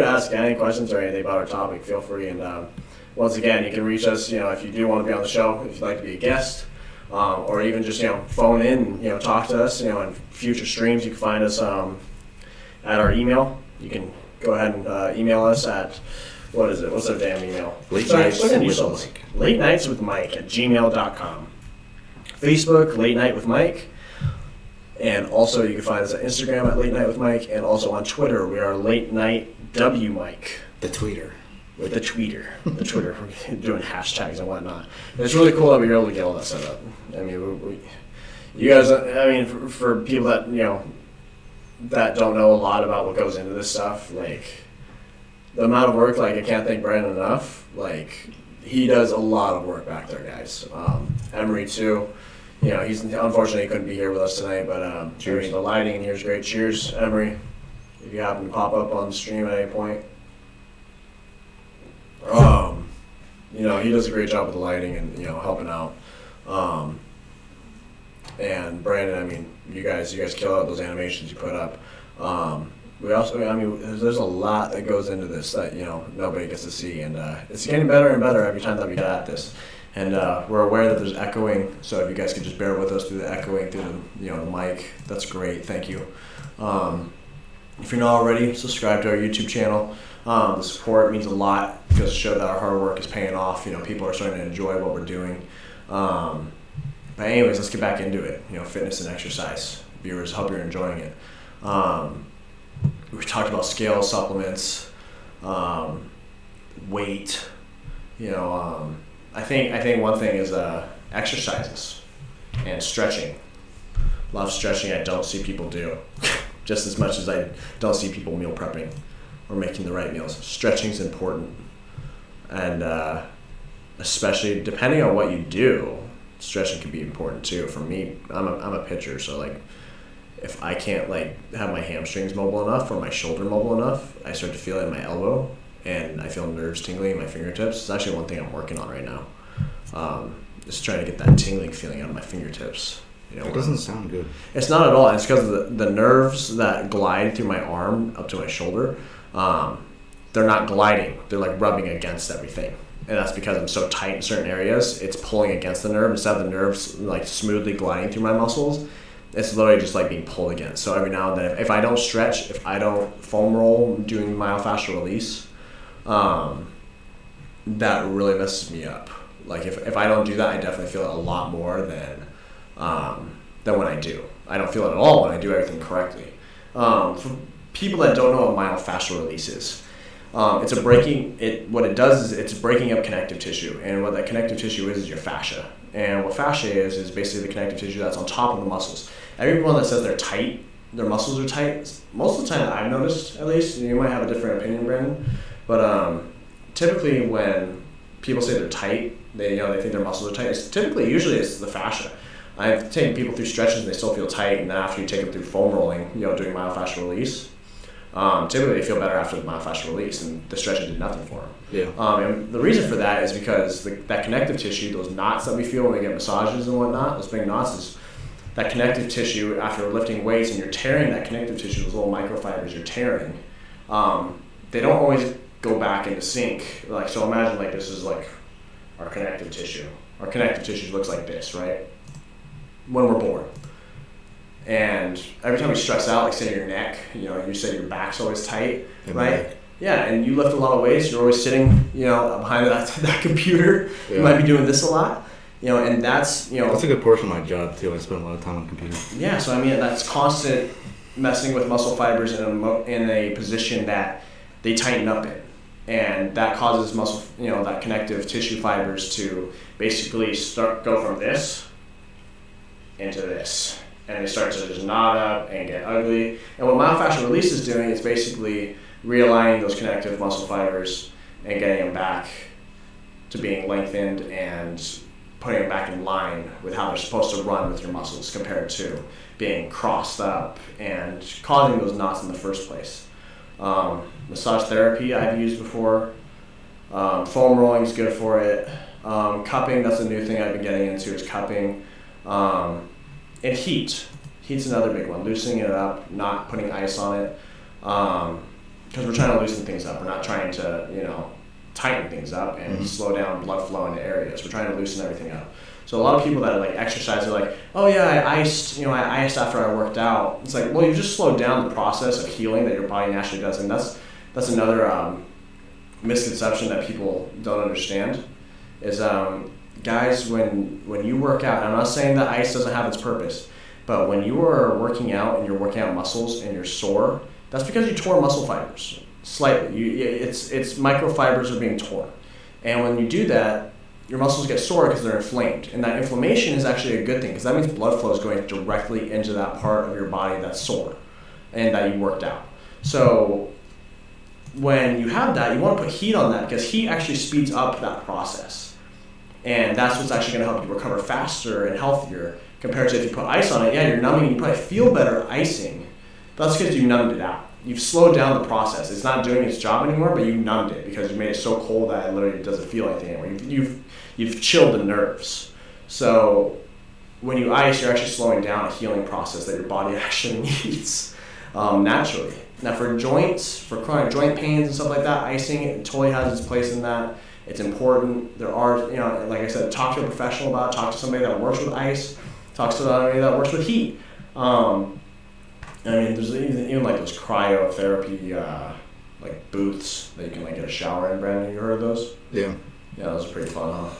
ask any questions or anything about our topic. Feel free, and once again, you can reach us. If you do want to be on the show, if you'd like to be a guest, or even just phone in, and talk to us. In future streams, you can find us at our email. You can go ahead and email us at. What is it? What's our damn email? Late Nights with Mike at gmail.com. Facebook, Late Night with Mike. And also you can find us on Instagram at Late Night with Mike. And also on Twitter, we are Late Night W Mike. The tweeter. With the tweeter. We're doing hashtags and whatnot. And it's really cool that we were able to get all that set up. I mean, you guys, for people that, that don't know a lot about what goes into this stuff, like, the amount of work, I can't thank Brandon enough. He does a lot of work back there, guys. Emery, too. He's unfortunately he couldn't be here with us tonight, but cheers. The lighting in here is great. Cheers, Emery. If you happen to pop up on the stream at any point. He does a great job with the lighting and, helping out. And Brandon, you guys kill out those animations you put up. We also, there's a lot that goes into this that, nobody gets to see, and it's getting better and better every time that we get at this. And we're aware that there's echoing, so if you guys could just bear with us through the echoing, through the mic, that's great, thank you. If you're not already, subscribe to our YouTube channel. The support means a lot, because to show that our hard work is paying off. People are starting to enjoy what we're doing. But anyways, let's get back into it. Fitness and exercise. Viewers, hope you're enjoying it. We talked about scales, supplements, weight. I think one thing is exercises and stretching. A lot of stretching I don't see people do, just as much as I don't see people meal prepping or making the right meals. Stretching is important, and especially depending on what you do, stretching can be important too. For me, I'm a pitcher, so like if I can't like have my hamstrings mobile enough or my shoulder mobile enough, I start to feel it in my elbow, and I feel nerves tingling in my fingertips. It's actually one thing I'm working on right now. Just trying to get that tingling feeling out of my fingertips. It doesn't sound good. It's not at all. It's because of the nerves that glide through my arm up to my shoulder. They're not gliding. They're like rubbing against everything. And that's because I'm so tight in certain areas. It's pulling against the nerve instead of the nerves like smoothly gliding through my muscles. It's literally just like being pulled against. So every now and then, if I don't stretch, if I don't foam roll doing myofascial release, that really messes me up. Like if I don't do that, I definitely feel it a lot more than when I do. I don't feel it at all when I do everything correctly. For people that don't know what myofascial release is, what it does is it's breaking up connective tissue, and what that connective tissue is your fascia. And what fascia is basically the connective tissue that's on top of the muscles. Everyone that says they're tight, their muscles are tight, most of the time that I've noticed, at least, you might have a different opinion, Brandon, but typically when people say they're tight, they think their muscles are tight, usually it's the fascia. I've taken people through stretches and they still feel tight, and then after you take them through foam rolling, doing myofascial release, typically they feel better after the myofascial release, and the stretching did nothing for them. Yeah. And the reason for that is because that connective tissue, those knots that we feel when we get massages and whatnot, those big knots, is that connective tissue after lifting weights and you're tearing that connective tissue, those little microfibers you're tearing, they don't always go back into sync. Like, so imagine like this is like our connective tissue. Our connective tissue looks like this, right? When we're born. And every time you stress out, like say your neck, you said your back's always tight, right? Yeah, and you lift a lot of weights, you're always sitting, behind that computer. Yeah. You might be doing this a lot, and that's, That's a good portion of my job too. I spend a lot of time on computers. Yeah, so I mean, that's constant messing with muscle fibers in a position that they tighten up in. And that causes muscle, that connective tissue fibers to basically go from this into this, and they start to just knot up and get ugly. And what myofascial release is doing is basically realigning those connective muscle fibers and getting them back to being lengthened and putting them back in line with how they're supposed to run with your muscles compared to being crossed up and causing those knots in the first place. Massage therapy I've used before. Foam rolling is good for it. Cupping, that's a new thing I've been getting into, is cupping. And heat. Heat's another big one. Loosening it up, not putting ice on it. Because we're trying to loosen things up. We're not trying to, tighten things up and slow down blood flow into areas. We're trying to loosen everything up. So a lot of people that like exercise are like, oh yeah, I iced after I worked out. It's like, well, you just slowed down the process of healing that your body naturally does, and that's another misconception that people don't understand. Is guys, when you work out, and I'm not saying that ice doesn't have its purpose, but when you are working out and you're working out muscles and you're sore, that's because you tore muscle fibers slightly. It's microfibers are being torn, and when you do that, your muscles get sore because they're inflamed, and that inflammation is actually a good thing because that means blood flow is going directly into that part of your body that's sore and that you worked out. So when you have that, you want to put heat on that because heat actually speeds up that process, and that's what's actually going to help you recover faster and healthier compared to if you put ice on it. Yeah, you're numbing, you probably feel better icing, but that's because you numbed it out. You've slowed down the process. It's not doing its job anymore, but you numbed it because you made it so cold that it literally doesn't feel anything anymore. You've chilled the nerves. So when you ice, you're actually slowing down a healing process that your body actually needs naturally. Now for joints, for chronic joint pains and stuff like that, icing, it totally has its place in that. It's important. There are, like I said, talk to a professional about it. Talk to somebody that works with ice. Talk to somebody that works with heat. There's even like those cryotherapy like booths that you can like get a shower in. Brandon, you heard of those? Yeah. Yeah, those are pretty fun, huh?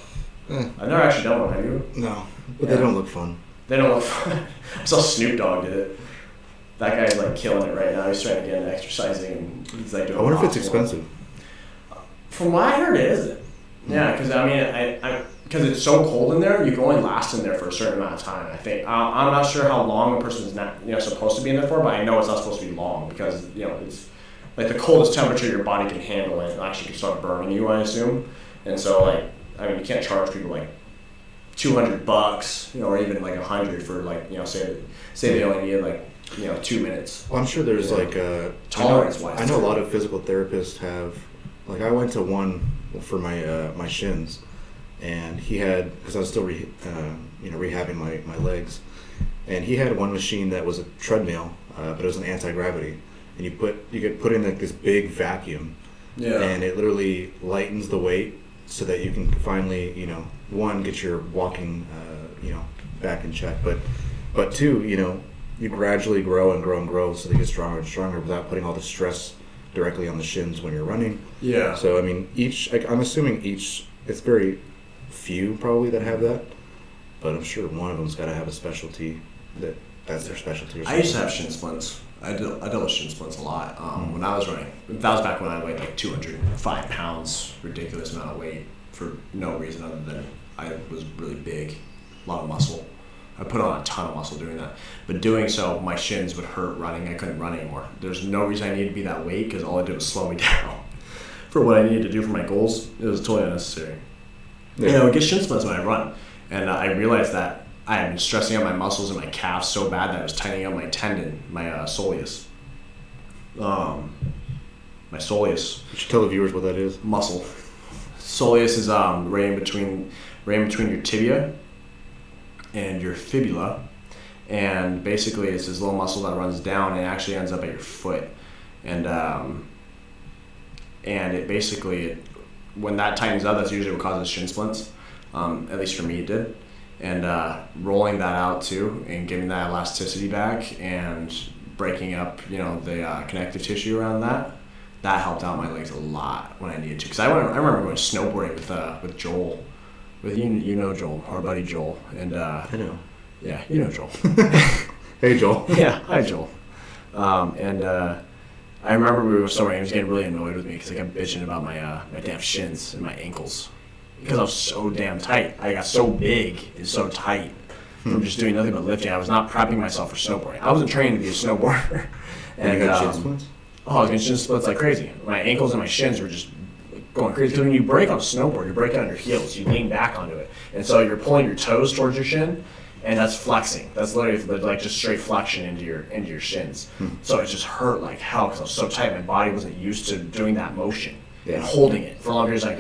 I've never actually done one. Have you? No, but they don't look fun. They don't look fun. I saw Snoop Dogg did it. That guy's like killing it right now. He's trying to get into exercising and he's like doing. I wonder if it's expensive. From what I heard, it isn't. Yeah, because I mean, because it's so cold in there, you can only last in there for a certain amount of time. I think I'm not sure how long a person's not supposed to be in there for, but I know it's not supposed to be long because it's like the coldest temperature your body can handle, and it actually can start burning you, I assume. And so you can't charge people like $200, or even like $100 for say they only need like 2 minutes. Well, I'm sure there's tolerance wise. I know a lot of physical therapists have. Like I went to one for my shins, and he had, because I was still rehabbing my legs, and he had one machine that was a treadmill, but it was an anti-gravity, and you get put in like this big vacuum, and it literally lightens the weight so that you can finally one, get your walking back in check, but two, you gradually grow and grow and grow so they get stronger and stronger without putting all the stress directly on the shins when you're running. Yeah. So I mean, I'm assuming it's very few probably that have that, but I'm sure one of them's got to have a specialty that's their specialty. I used to have shin splints. I dealt with shin splints a lot when I was running. That was back when I weighed like 205 pounds, ridiculous amount of weight for no reason other than I was really big, a lot of muscle. I put on a ton of muscle doing that. But doing so, my shins would hurt running. I couldn't run anymore. There's no reason I needed to be that weight because all it did was slow me down for what I needed to do for my goals. It was totally unnecessary. Yeah. I get shin splints when I run. And I realized that I had been stressing out my muscles and my calves so bad that I was tightening up my tendon, my soleus. My soleus. You should tell the viewers what that is. Muscle. Soleus is right in between your tibia and your fibula, and basically it's this little muscle that runs down and it actually ends up at your foot, and it basically, when that tightens up, that's usually what causes shin splints. At least for me it did, and rolling that out too and giving that elasticity back and breaking up the connective tissue around that helped out my legs a lot when I needed to, because I remember going snowboarding with Joel. With Joel, our buddy Joel, and I know. Yeah, Joel. Hey Joel. Yeah, hi Joel. I remember we were snowboarding. He was getting really annoyed with me because I kept bitching about my damn shins and my ankles because I was so damn tight. I got so big and so tight from just doing nothing but lifting. I was not prepping myself for snowboarding. I wasn't trained to be a snowboarder. And you got shin splints? Oh, I was getting shin splints like crazy. My ankles and my shins were just going crazy, because when you break on a snowboard, you're breaking on your heels. You lean back onto it, and so you're pulling your toes towards your shin, and that's flexing. That's literally like just straight flexion into your shins. So it just hurt like hell because I was so tight. My body wasn't used to doing that motion and holding it for a long period of time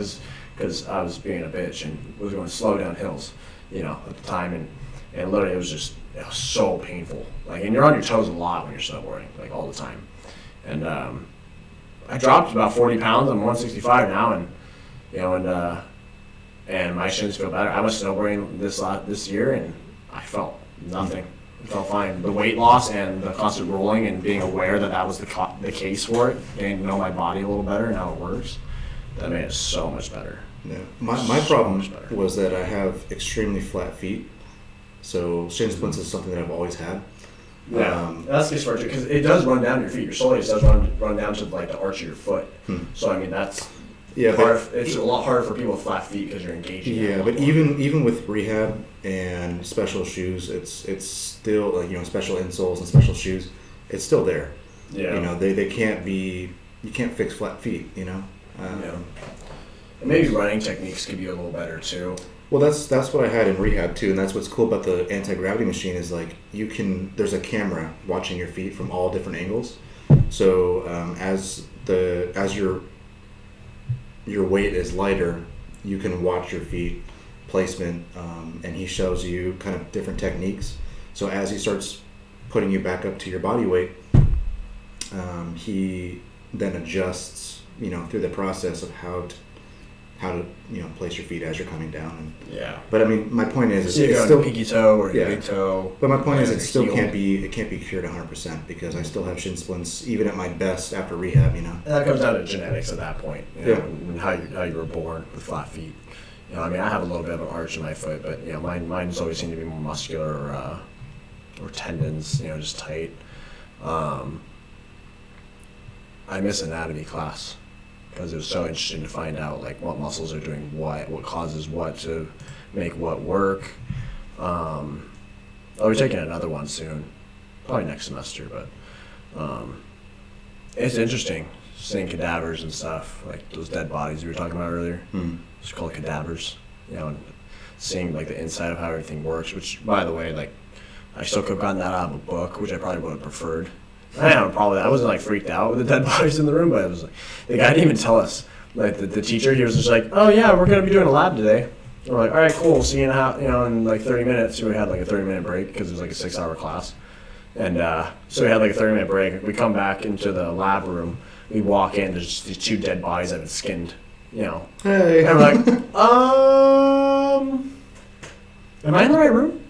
because I was being a bitch and was going slow down hills, at the time, and literally it was so painful. Like, and you're on your toes a lot when you're snowboarding, like all the time, and I dropped about 40 pounds. I'm 165 now, and my shins feel better. I was snowboarding this year, and I felt nothing. I felt fine. The weight loss and the constant rolling and being aware that was the case for it, getting to know my body a little better and how it works, that made it so much better. Yeah. My problem was that I have extremely flat feet, so shin splints is something that I've always had. Yeah, that's just for because it does run down your feet. Your soleus does run down to like the arch of your foot. So I mean that's it's a lot harder for people with flat feet because you're engaging. Yeah, but even with rehab and special shoes, it's still like special insoles and special shoes, it's still there. Yeah. They can't be, you can't fix flat feet. Yeah. And maybe running techniques could be a little better too. Well, that's what I had in rehab too, and that's what's cool about the anti-gravity machine is like there's a camera watching your feet from all different angles. So as your weight is lighter, you can watch your feet placement, and he shows you kind of different techniques. So as he starts putting you back up to your body weight, he then adjusts, through the process of how to place your feet as you're coming down. But I mean, my point is, so it's still pinky toe or big toe. But my point is, it still can't be cured 100% because I still have shin splints even at my best after rehab. And that comes down to genetics at that point. And how you were born with flat feet. You know, I mean, I have a little bit of an arch in my foot, but you know, mine's always seemed to be more muscular or tendons, you know, just tight. I miss anatomy class because it was so interesting to find out like what muscles are doing what causes what to make what work. I'll be taking another one soon, probably next semester, but it's interesting seeing cadavers and stuff, like those dead bodies we were talking about earlier. It's called cadavers, you know, and seeing like the inside of how everything works, which by the way, like I still could have gotten that out of a book, which I probably would have preferred. I wasn't like freaked out with the dead bodies in the room, but it was like the guy didn't even tell us. Like the teacher, he was just like, "Oh yeah, we're gonna be doing a lab today." We're like, "All right, cool. See you in like 30 minutes." So we had like a 30-minute break because it was like a 6-hour class, and so we had like a 30-minute break. We come back into the lab room. We walk in. There's just these 2 dead bodies that have been skinned. You know, Hey. and we're like, am I in the right room?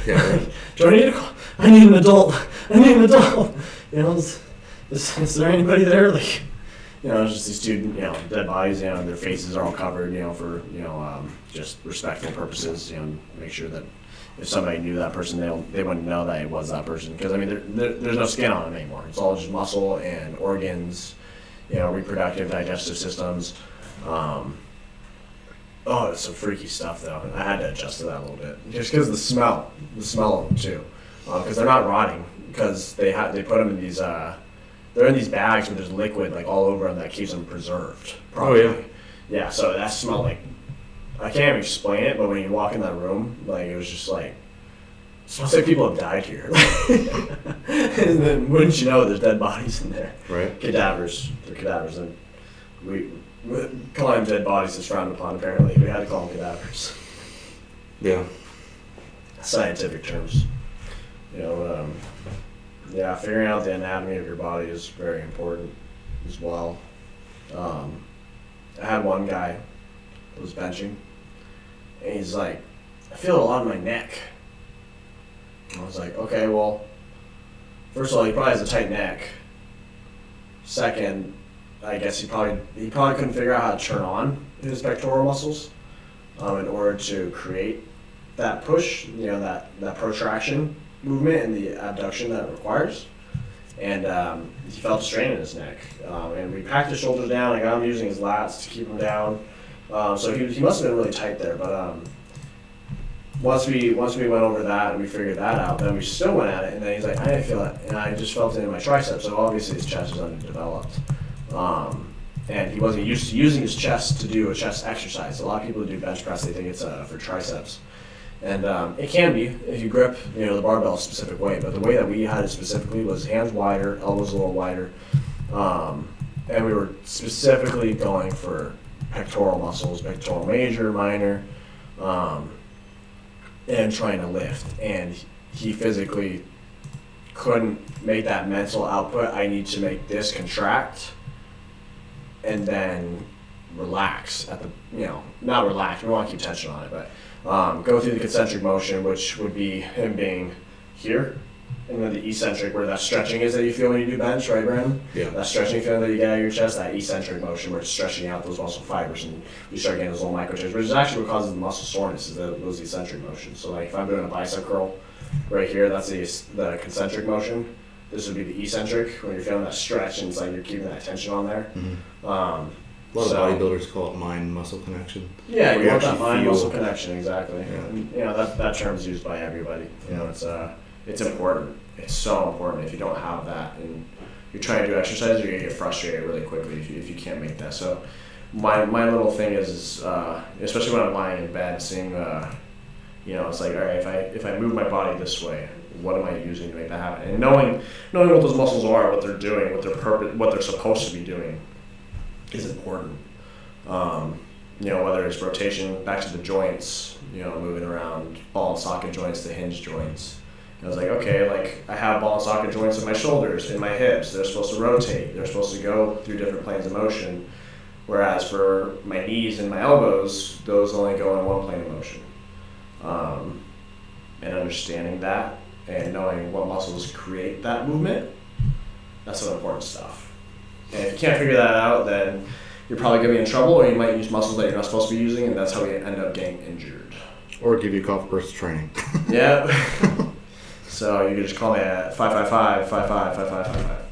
Yeah, right. Do I need to call? I need an adult. I need an adult. You know, is there anybody there? Like, you know, it's just these 2, you know, dead bodies. You know, their faces are all covered. You know, for just respectful purposes. You know, make sure that if somebody knew that person, they wouldn't know that it was that person. Because I mean, there's no skin on them anymore. It's all just muscle and organs. You know, reproductive, digestive systems. Oh, it's some freaky stuff though. I had to adjust to that a little bit, just because the smell of them too, because they're not rotting, because they put them in these they're in these bags where there's liquid like all over them that keeps them preserved properly. Oh, yeah. So that smell, like, I can't even explain it, but when you walk in that room, like, it was just like, it smells like people have died here. And then wouldn't you know, there's dead bodies in there. Right. Cadavers. They're cadavers, and calling them dead bodies is frowned upon, apparently. We had to call them cadavers. Yeah. Scientific terms. You know, yeah, figuring out the anatomy of your body is very important as well. I had one guy that was benching, and he's like, I feel a lot in my neck. And I was like, okay, well, first of all, he probably has a tight neck. Second, I guess he probably couldn't figure out how to turn on his pectoral muscles in order to create that push, you know, that protraction movement and the abduction that it requires. And he felt a strain in his neck. And we packed his shoulders down. I got him using his lats to keep him down. So he must have been really tight there. But once we went over that and we figured that out, then we still went at it. And then he's like, I didn't feel it. And I just felt it in my triceps. So obviously his chest is underdeveloped. And he wasn't used to using his chest to do a chest exercise. A lot of people who do bench press, they think it's for triceps. And it can be if you grip, you know, the barbell a specific way. But the way that we had it specifically was hands wider, elbows a little wider. And we were specifically going for pectoral muscles, pectoral major, minor, and trying to lift. And he physically couldn't make that mental output. I need to make this contract and then relax at the, you know, not relax, we want to keep tension on it, but go through the concentric motion, which would be him being here, and then the eccentric, where that stretching is that you feel when you do bench, right, Brandon? Yeah. That stretching feeling that you get out of your chest, that eccentric motion where it's stretching out those muscle fibers, and you start getting those little micro tears, which is actually what causes the muscle soreness, is those eccentric motions. So like if I'm doing a bicep curl right here, that's the concentric motion. This would be the eccentric, when you're feeling that stretch and it's like you're keeping that tension on there. Mm-hmm. A lot of bodybuilders call it mind-muscle connection. Yeah, you want that actually mind-muscle connection, exactly. Yeah. And, you know, that term's used by everybody. You know, it's important. It's so important. If you don't have that and you're trying to do exercise, you're gonna get frustrated really quickly if you can't make that. So my little thing is especially when I'm lying in bed, seeing you know, it's like, all right, if I move my body this way, what am I using to make that happen? And knowing what those muscles are, what they're doing, what they're supposed to be doing, is important. You know, whether it's rotation back to the joints, you know, moving around ball and socket joints to hinge joints. And I was like, okay, like I have ball and socket joints in my shoulders, in my hips. They're supposed to rotate. They're supposed to go through different planes of motion. Whereas for my knees and my elbows, those only go in one plane of motion. And understanding that and knowing what muscles create that movement, that's some important stuff. And if you can't figure that out, then you're probably going to be in trouble, or you might use muscles that you're not supposed to be using, and that's how we end up getting injured. Or give you a call for personal training. Yeah. So you can just call me at 555-55-5555.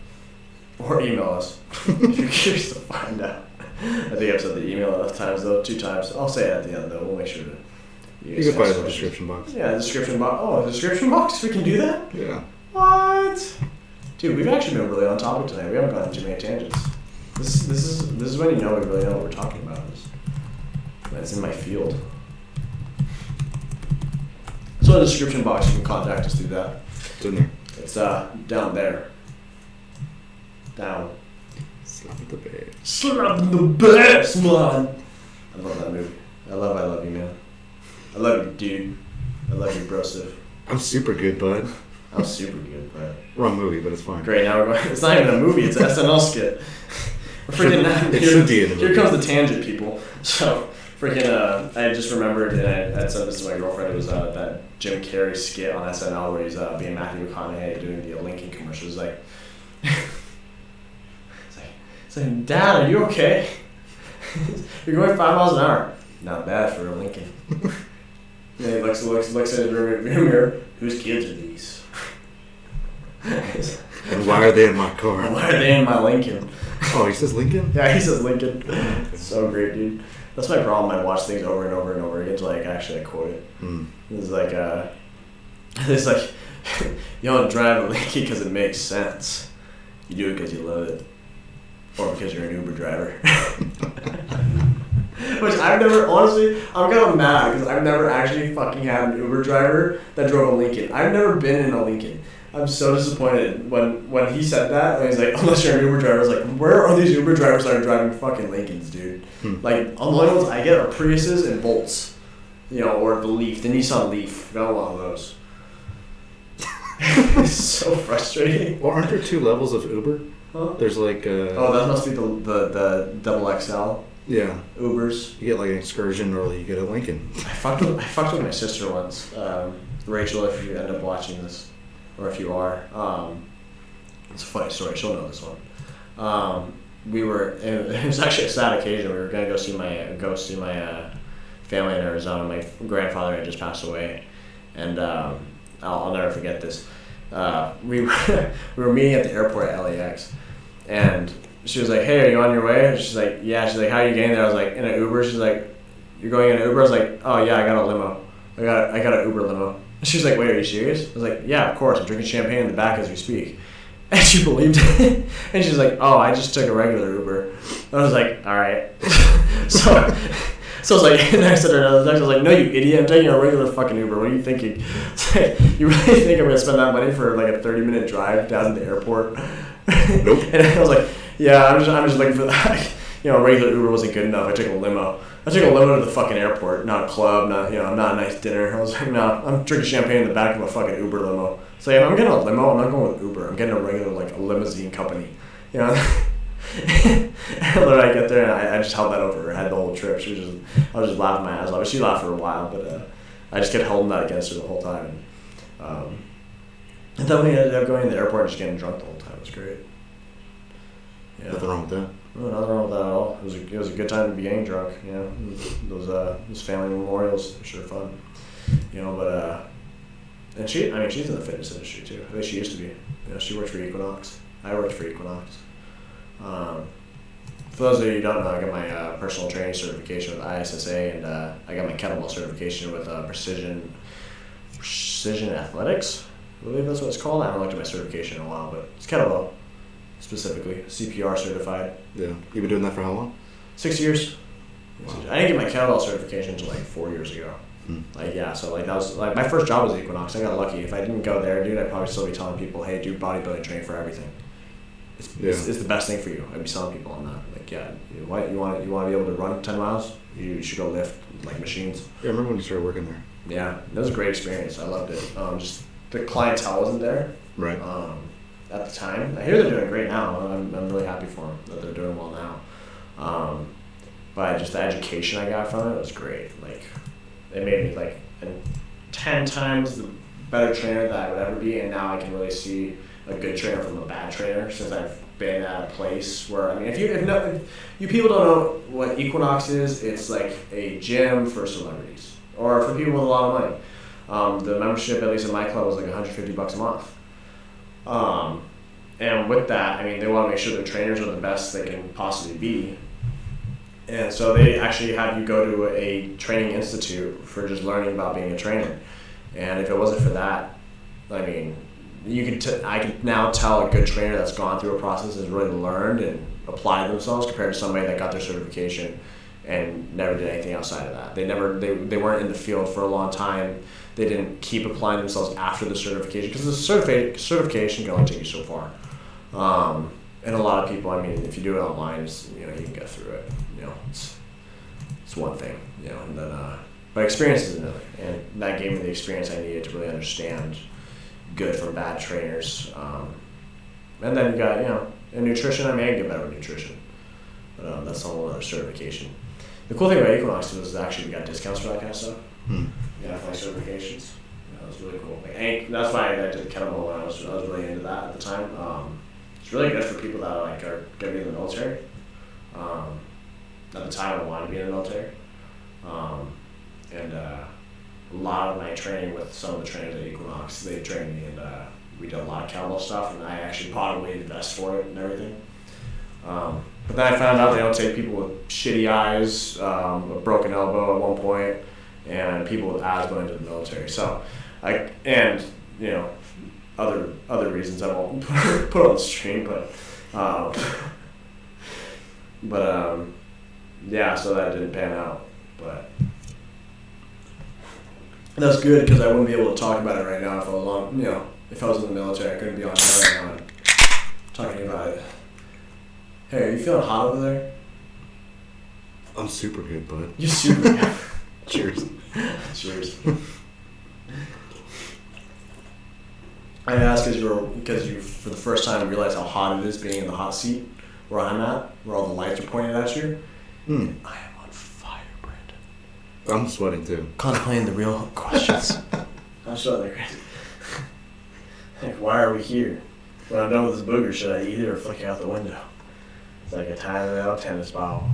Or email us if you're curious to find out. I think I've said the email enough times, though, 2 times. I'll say it at the end, though. We'll make sure to... You can find it in the description box. Yeah, the description box. Oh, the description box? We can do that? Yeah. What? Dude, we've actually been really on topic tonight. We haven't gone on too many tangents. This is when you know we really know what we're talking about. It's in my field. So in the description box, you can contact us through that. It's in there. It's down there. Down. Slap the bass. Slap the bass, man. I love that movie. I love you, man. I love you, dude. I love you, brosif. I'm super good, bud. I'm super good, bud. Wrong movie, but it's fine. Great, now we're going. It's not even a movie, it's an SNL skit. Here comes the tangent, people. So, freaking, I just remembered, and I said this to my girlfriend, it was that Jim Carrey skit on SNL where he's being Matthew McConaughey doing the Lincoln commercial. It's like, it's like, Dad, are you okay? You're going 5 miles an hour. Not bad for a Lincoln. And he looks at the mirror. Whose kids are these? And why are they in my car? Why are they in my Lincoln? Oh, he says Lincoln? Yeah, he says Lincoln. So great, dude. That's my problem. I watch things over and over and over again until I actually quote it. It's like, you don't drive a Lincoln because it makes sense. You do it because you love it. Or because you're an Uber driver. Which I've never, honestly, I'm kind of mad because I've never actually fucking had an Uber driver that drove a Lincoln. I've never been in a Lincoln. I'm so disappointed when he said that. And he's like, unless you're an Uber driver, I was like, where are these Uber drivers that are driving fucking Lincolns, dude? Like, the only ones I get are Priuses and Bolts. You know, or the Leaf, the Nissan Leaf. Got a lot of those. It's so frustrating. Well, aren't there 2 levels of Uber? Huh? There's like oh, that must be the double XL. Yeah. Ubers. You get like an Excursion or you get a Lincoln. I fucked with my sister once. Rachel, if you end up watching this, or if you are, it's a funny story. She'll know this one. It was actually a sad occasion. We were gonna go see my family in Arizona. My grandfather had just passed away, and I'll never forget this. We were meeting at the airport at LAX, and she was like, "Hey, are you on your way?" And she's like, "Yeah." She's like, "How are you getting there?" I was like, "In an Uber." She's like, "You're going in an Uber?" I was like, "Oh yeah, I got a limo. I got an Uber limo." And she was like, "Wait, are you serious?" I was like, "Yeah, of course. I'm drinking champagne in the back as we speak." And she believed it. And she's like, "Oh, I just took a regular Uber." I was like, "All right." So I was like, and I said to her, I was like, "No, you idiot! I'm taking a regular fucking Uber. What are you thinking? Like, you really think I'm gonna spend that money for like a 30-minute drive down to the airport?" Nope. And I was like, "Yeah, I'm just looking for that." You know, regular Uber wasn't good enough. I took a limo. I took a limo to the fucking airport, not a club, not a nice dinner. I was like, "No, I'm drinking champagne in the back of a fucking Uber limo." So yeah, if I'm getting a limo, I'm not going with Uber. I'm getting a regular a limousine company. You know. And then I get there and I just held that over her head the whole trip. I was just laughing my ass off. She laughed for a while, but I just kept holding that against her the whole time. And then we ended up going to the airport and just getting drunk the whole time. It was great. Yeah. Nothing wrong with that. No, nothing wrong with that at all. It was a good time to be getting drunk. You know, those family memorials are sure fun. You know, but and she's in the fitness industry too. I think she used to be. You know, she worked for Equinox. I worked for Equinox. For those of you who don't know, I got my personal training certification with ISSA, and I got my kettlebell certification with Precision Athletics. I believe that's what it's called. I haven't looked at my certification in a while, but it's kettlebell specifically, CPR certified. Yeah. You've been doing that for how long? 6 years. Wow. I didn't get my kettlebell certification until 4 years ago. So that was my first job was Equinox. I got lucky. If I didn't go there, dude, I'd probably still be telling people, "Hey, do bodybuilding training for everything. It's the best thing for you." I'd be telling people on that. You want to be able to run 10 miles? You should go lift machines. Yeah, I remember when you started working there. Yeah, that was a great experience. I loved it. Just the clientele wasn't there. Right. At the time, I hear they're doing great now. I'm really happy for them that they're doing well now. But just the education I got from it was great. It made me 10 times the better trainer that I would ever be, and now I can really see a good trainer from a bad trainer, since I've been at a place where, I mean, if you people don't know what Equinox is, it's like a gym for celebrities or for people with a lot of money. The membership, at least in my club, was like $150 a month. And with that, I mean, they want to make sure their trainers are the best they can possibly be. And so they actually have you go to a training institute for just learning about being a trainer. And if it wasn't for that, I mean, I can now tell a good trainer that's gone through a process, has really learned and applied themselves, compared to somebody that got their certification and never did anything outside of that. They weren't in the field for a long time. They didn't keep applying themselves after the certification, because the certification can only take you so far. And a lot of people, I mean, if you do it online, you can get through it. It's one thing, and then but experience is another, and that gave me the experience I needed to really understand good from bad trainers. And then you got in nutrition. I mean, I can get better with nutrition, but that's a whole other certification. The cool thing about Equinox was actually we got discounts for that kind of stuff. You got like certifications. That was really cool. That's why I did kettlebell when I was really into that at the time. It's really good for people that are going to be in the military. At the time, I wanted to be in the military. And a lot of my training with some of the trainers at Equinox, they trained me, and we did a lot of kettlebell stuff, and I actually bought a weighted vest for it and everything. But then I found out they don't take people with shitty eyes, a broken elbow at one point, and people with asthma into the military. So, other reasons I won't put on the stream, but yeah, so that didn't pan out, but that's good, because I wouldn't be able to talk about it right now if I was on, if I was in the military. I couldn't be on here right now talking about it. Hey, are you feeling hot over there? I'm super good, bud. You're super good. Cheers. Cheers. I asked because you for the first time realized how hot it is being in the hot seat where I'm at, where all the lights are pointed at you. I am on fire, Brandon. I'm sweating too. Contemplating the real questions. I'm sweating crazy. Why are we here? When I'm done with this booger, should I eat it or flick it out the window? It's like a tiny little tennis ball.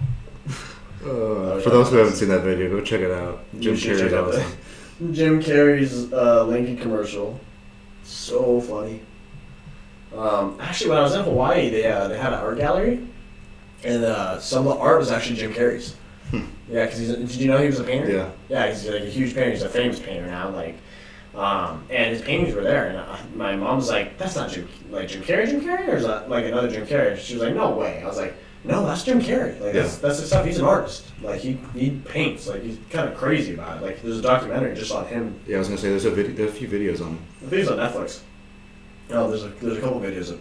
For those who haven't seen that video, go check it out. Jim Carrey's awesome. Jim Carrey's Lincoln commercial. So funny. Actually, when I was in Hawaii, they had an art gallery, and some of the art was actually Jim Carrey's. Yeah, because did you know he was a painter? Yeah. Yeah, he's like a huge painter. He's a famous painter now. And his paintings were there, and my mom was like, "That's not Jim Carrey, or is that like another Jim Carrey?" She was like, "No way." I was like, "No, that's Jim Carrey. Like that's the stuff. He's an artist. Like he paints. Like he's kind of crazy about it. Like there's a documentary just on him." Yeah, I was gonna say there's a few videos on him. The video's on Netflix. There's a couple videos of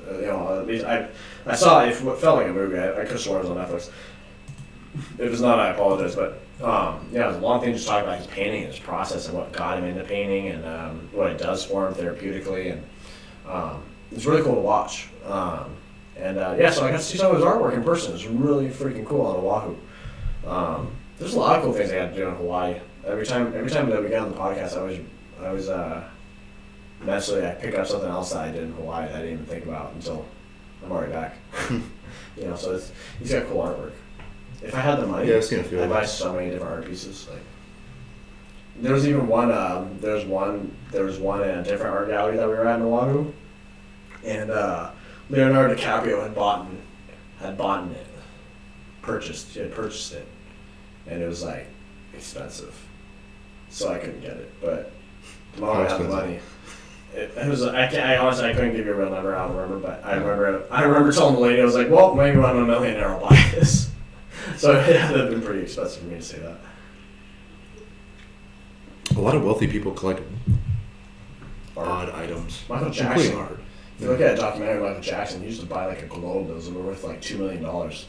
I saw it. It felt like a movie. I could have sworn it was on Netflix. If it's not, I apologize. But it was a long thing just talking about his painting and his process and what got him into painting and what it does for him therapeutically, and it's really cool to watch. So I got to see some of his artwork in person. It's really freaking cool on Oahu. There's a lot of cool things I got to do in Hawaii. Every time that we get on the podcast, I always mentally I pick up something else that I did in Hawaii that I didn't even think about until I'm already back. So he's got cool artwork. If I had the money, I'd buy so many different art pieces. Like there was even one. There was one in a different art gallery that we were at in Oahu, and Leonardo DiCaprio had bought it, purchased it, and it was like expensive, so I couldn't get it. But the moment I had the money, it was. I honestly couldn't give you a real number. I don't remember, but I remember telling the lady, I was like, "Well, maybe when I'm a millionaire, I'll buy this." So it had been pretty expensive for me to say that. A lot of wealthy people collect odd items. Michael Jackson. If you look at a documentary of Michael Jackson, he used to buy like a globe that was worth like $2 million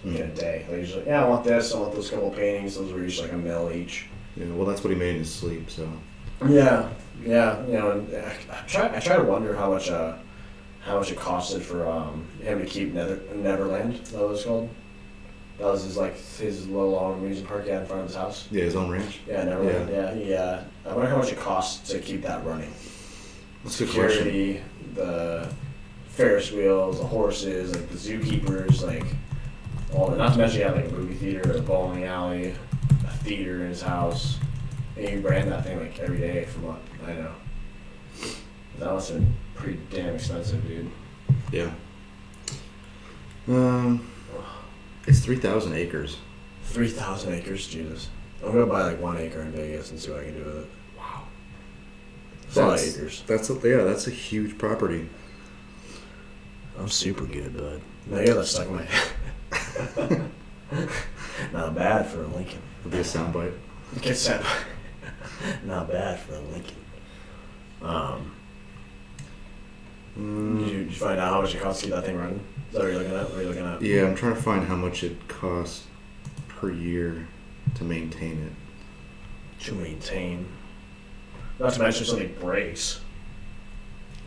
in a day. Like he's like, I want this, I want those couple paintings. Those were each like $1 million each. Yeah, well, that's what he made in his sleep. So. Yeah. And I try to wonder how much it costed for him to keep Neverland. Is that what it's called? That was his little long amusement park he had in front of his house. Yeah, his own ranch. Yeah, Neverland. Yeah. I wonder how much it costs to keep that running. That's a good Security, the Ferris wheels, the horses, like the zookeepers, like all that. Not to mention he had like a movie theater, a bowling alley, a theater in his house. And he ran that thing like every day from what I know. That must have been pretty damn expensive, dude. Yeah. It's 3,000 acres. 3,000 acres, Jesus. I'm gonna buy like 1 acre in Vegas and see what I can do with it. Wow. That's a lot of acres. That's a huge property. I'm super good, bud. Now you got that stuck in my head. Not bad for a Lincoln. It'll be a soundbite. Get set. Not bad for a Lincoln. Did you find out how much it costs to keep that thing running? Is that what you're looking at? What are you looking at? Yeah, I'm trying to find how much it costs per year to maintain it. To maintain. Not to mention something breaks.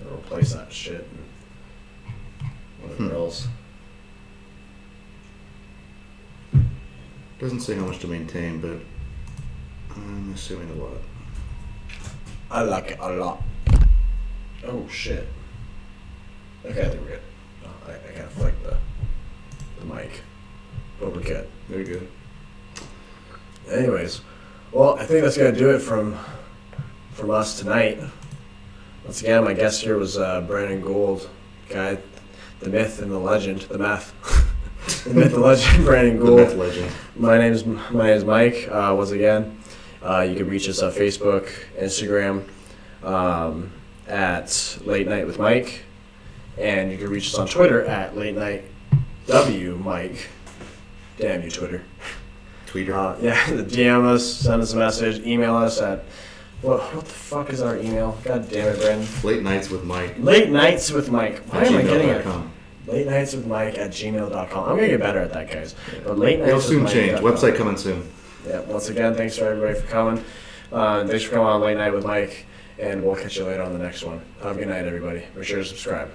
Or replace that shit. And whatever else. Doesn't say how much to maintain, but I'm assuming a lot. I like it a lot. Oh shit. Okay, I think we're good. Oh, I kind of flicked the mic. But we're good. Very good. Anyways, well, I think that's gonna do it from us tonight. Once again, my guest here was Brandon Gould, guy, the myth and the legend, the math, the myth, the legend, Brandon Gould. The myth legend. My name's Mike. Once again, you can reach us on Facebook, Instagram, at Late Night with Mike, and you can reach us on Twitter at Late Night W Mike. Damn you, Twitter. Tweeter. Yeah, DM us, send us a message, email us at what the fuck is our email? God damn it, Brandon. Late Nights with Mike. Late Nights with Mike. Why am I getting it? Late Nights with Mike at gmail.com. I'm gonna get better at that, guys. But Late Nights It'll with soon Mike. change. Website coming soon. Yeah. Once again, thanks for everybody for coming. Thanks for coming on Late Night with Mike, and we'll catch you later on the next one. Have a good night, everybody. Make sure to subscribe.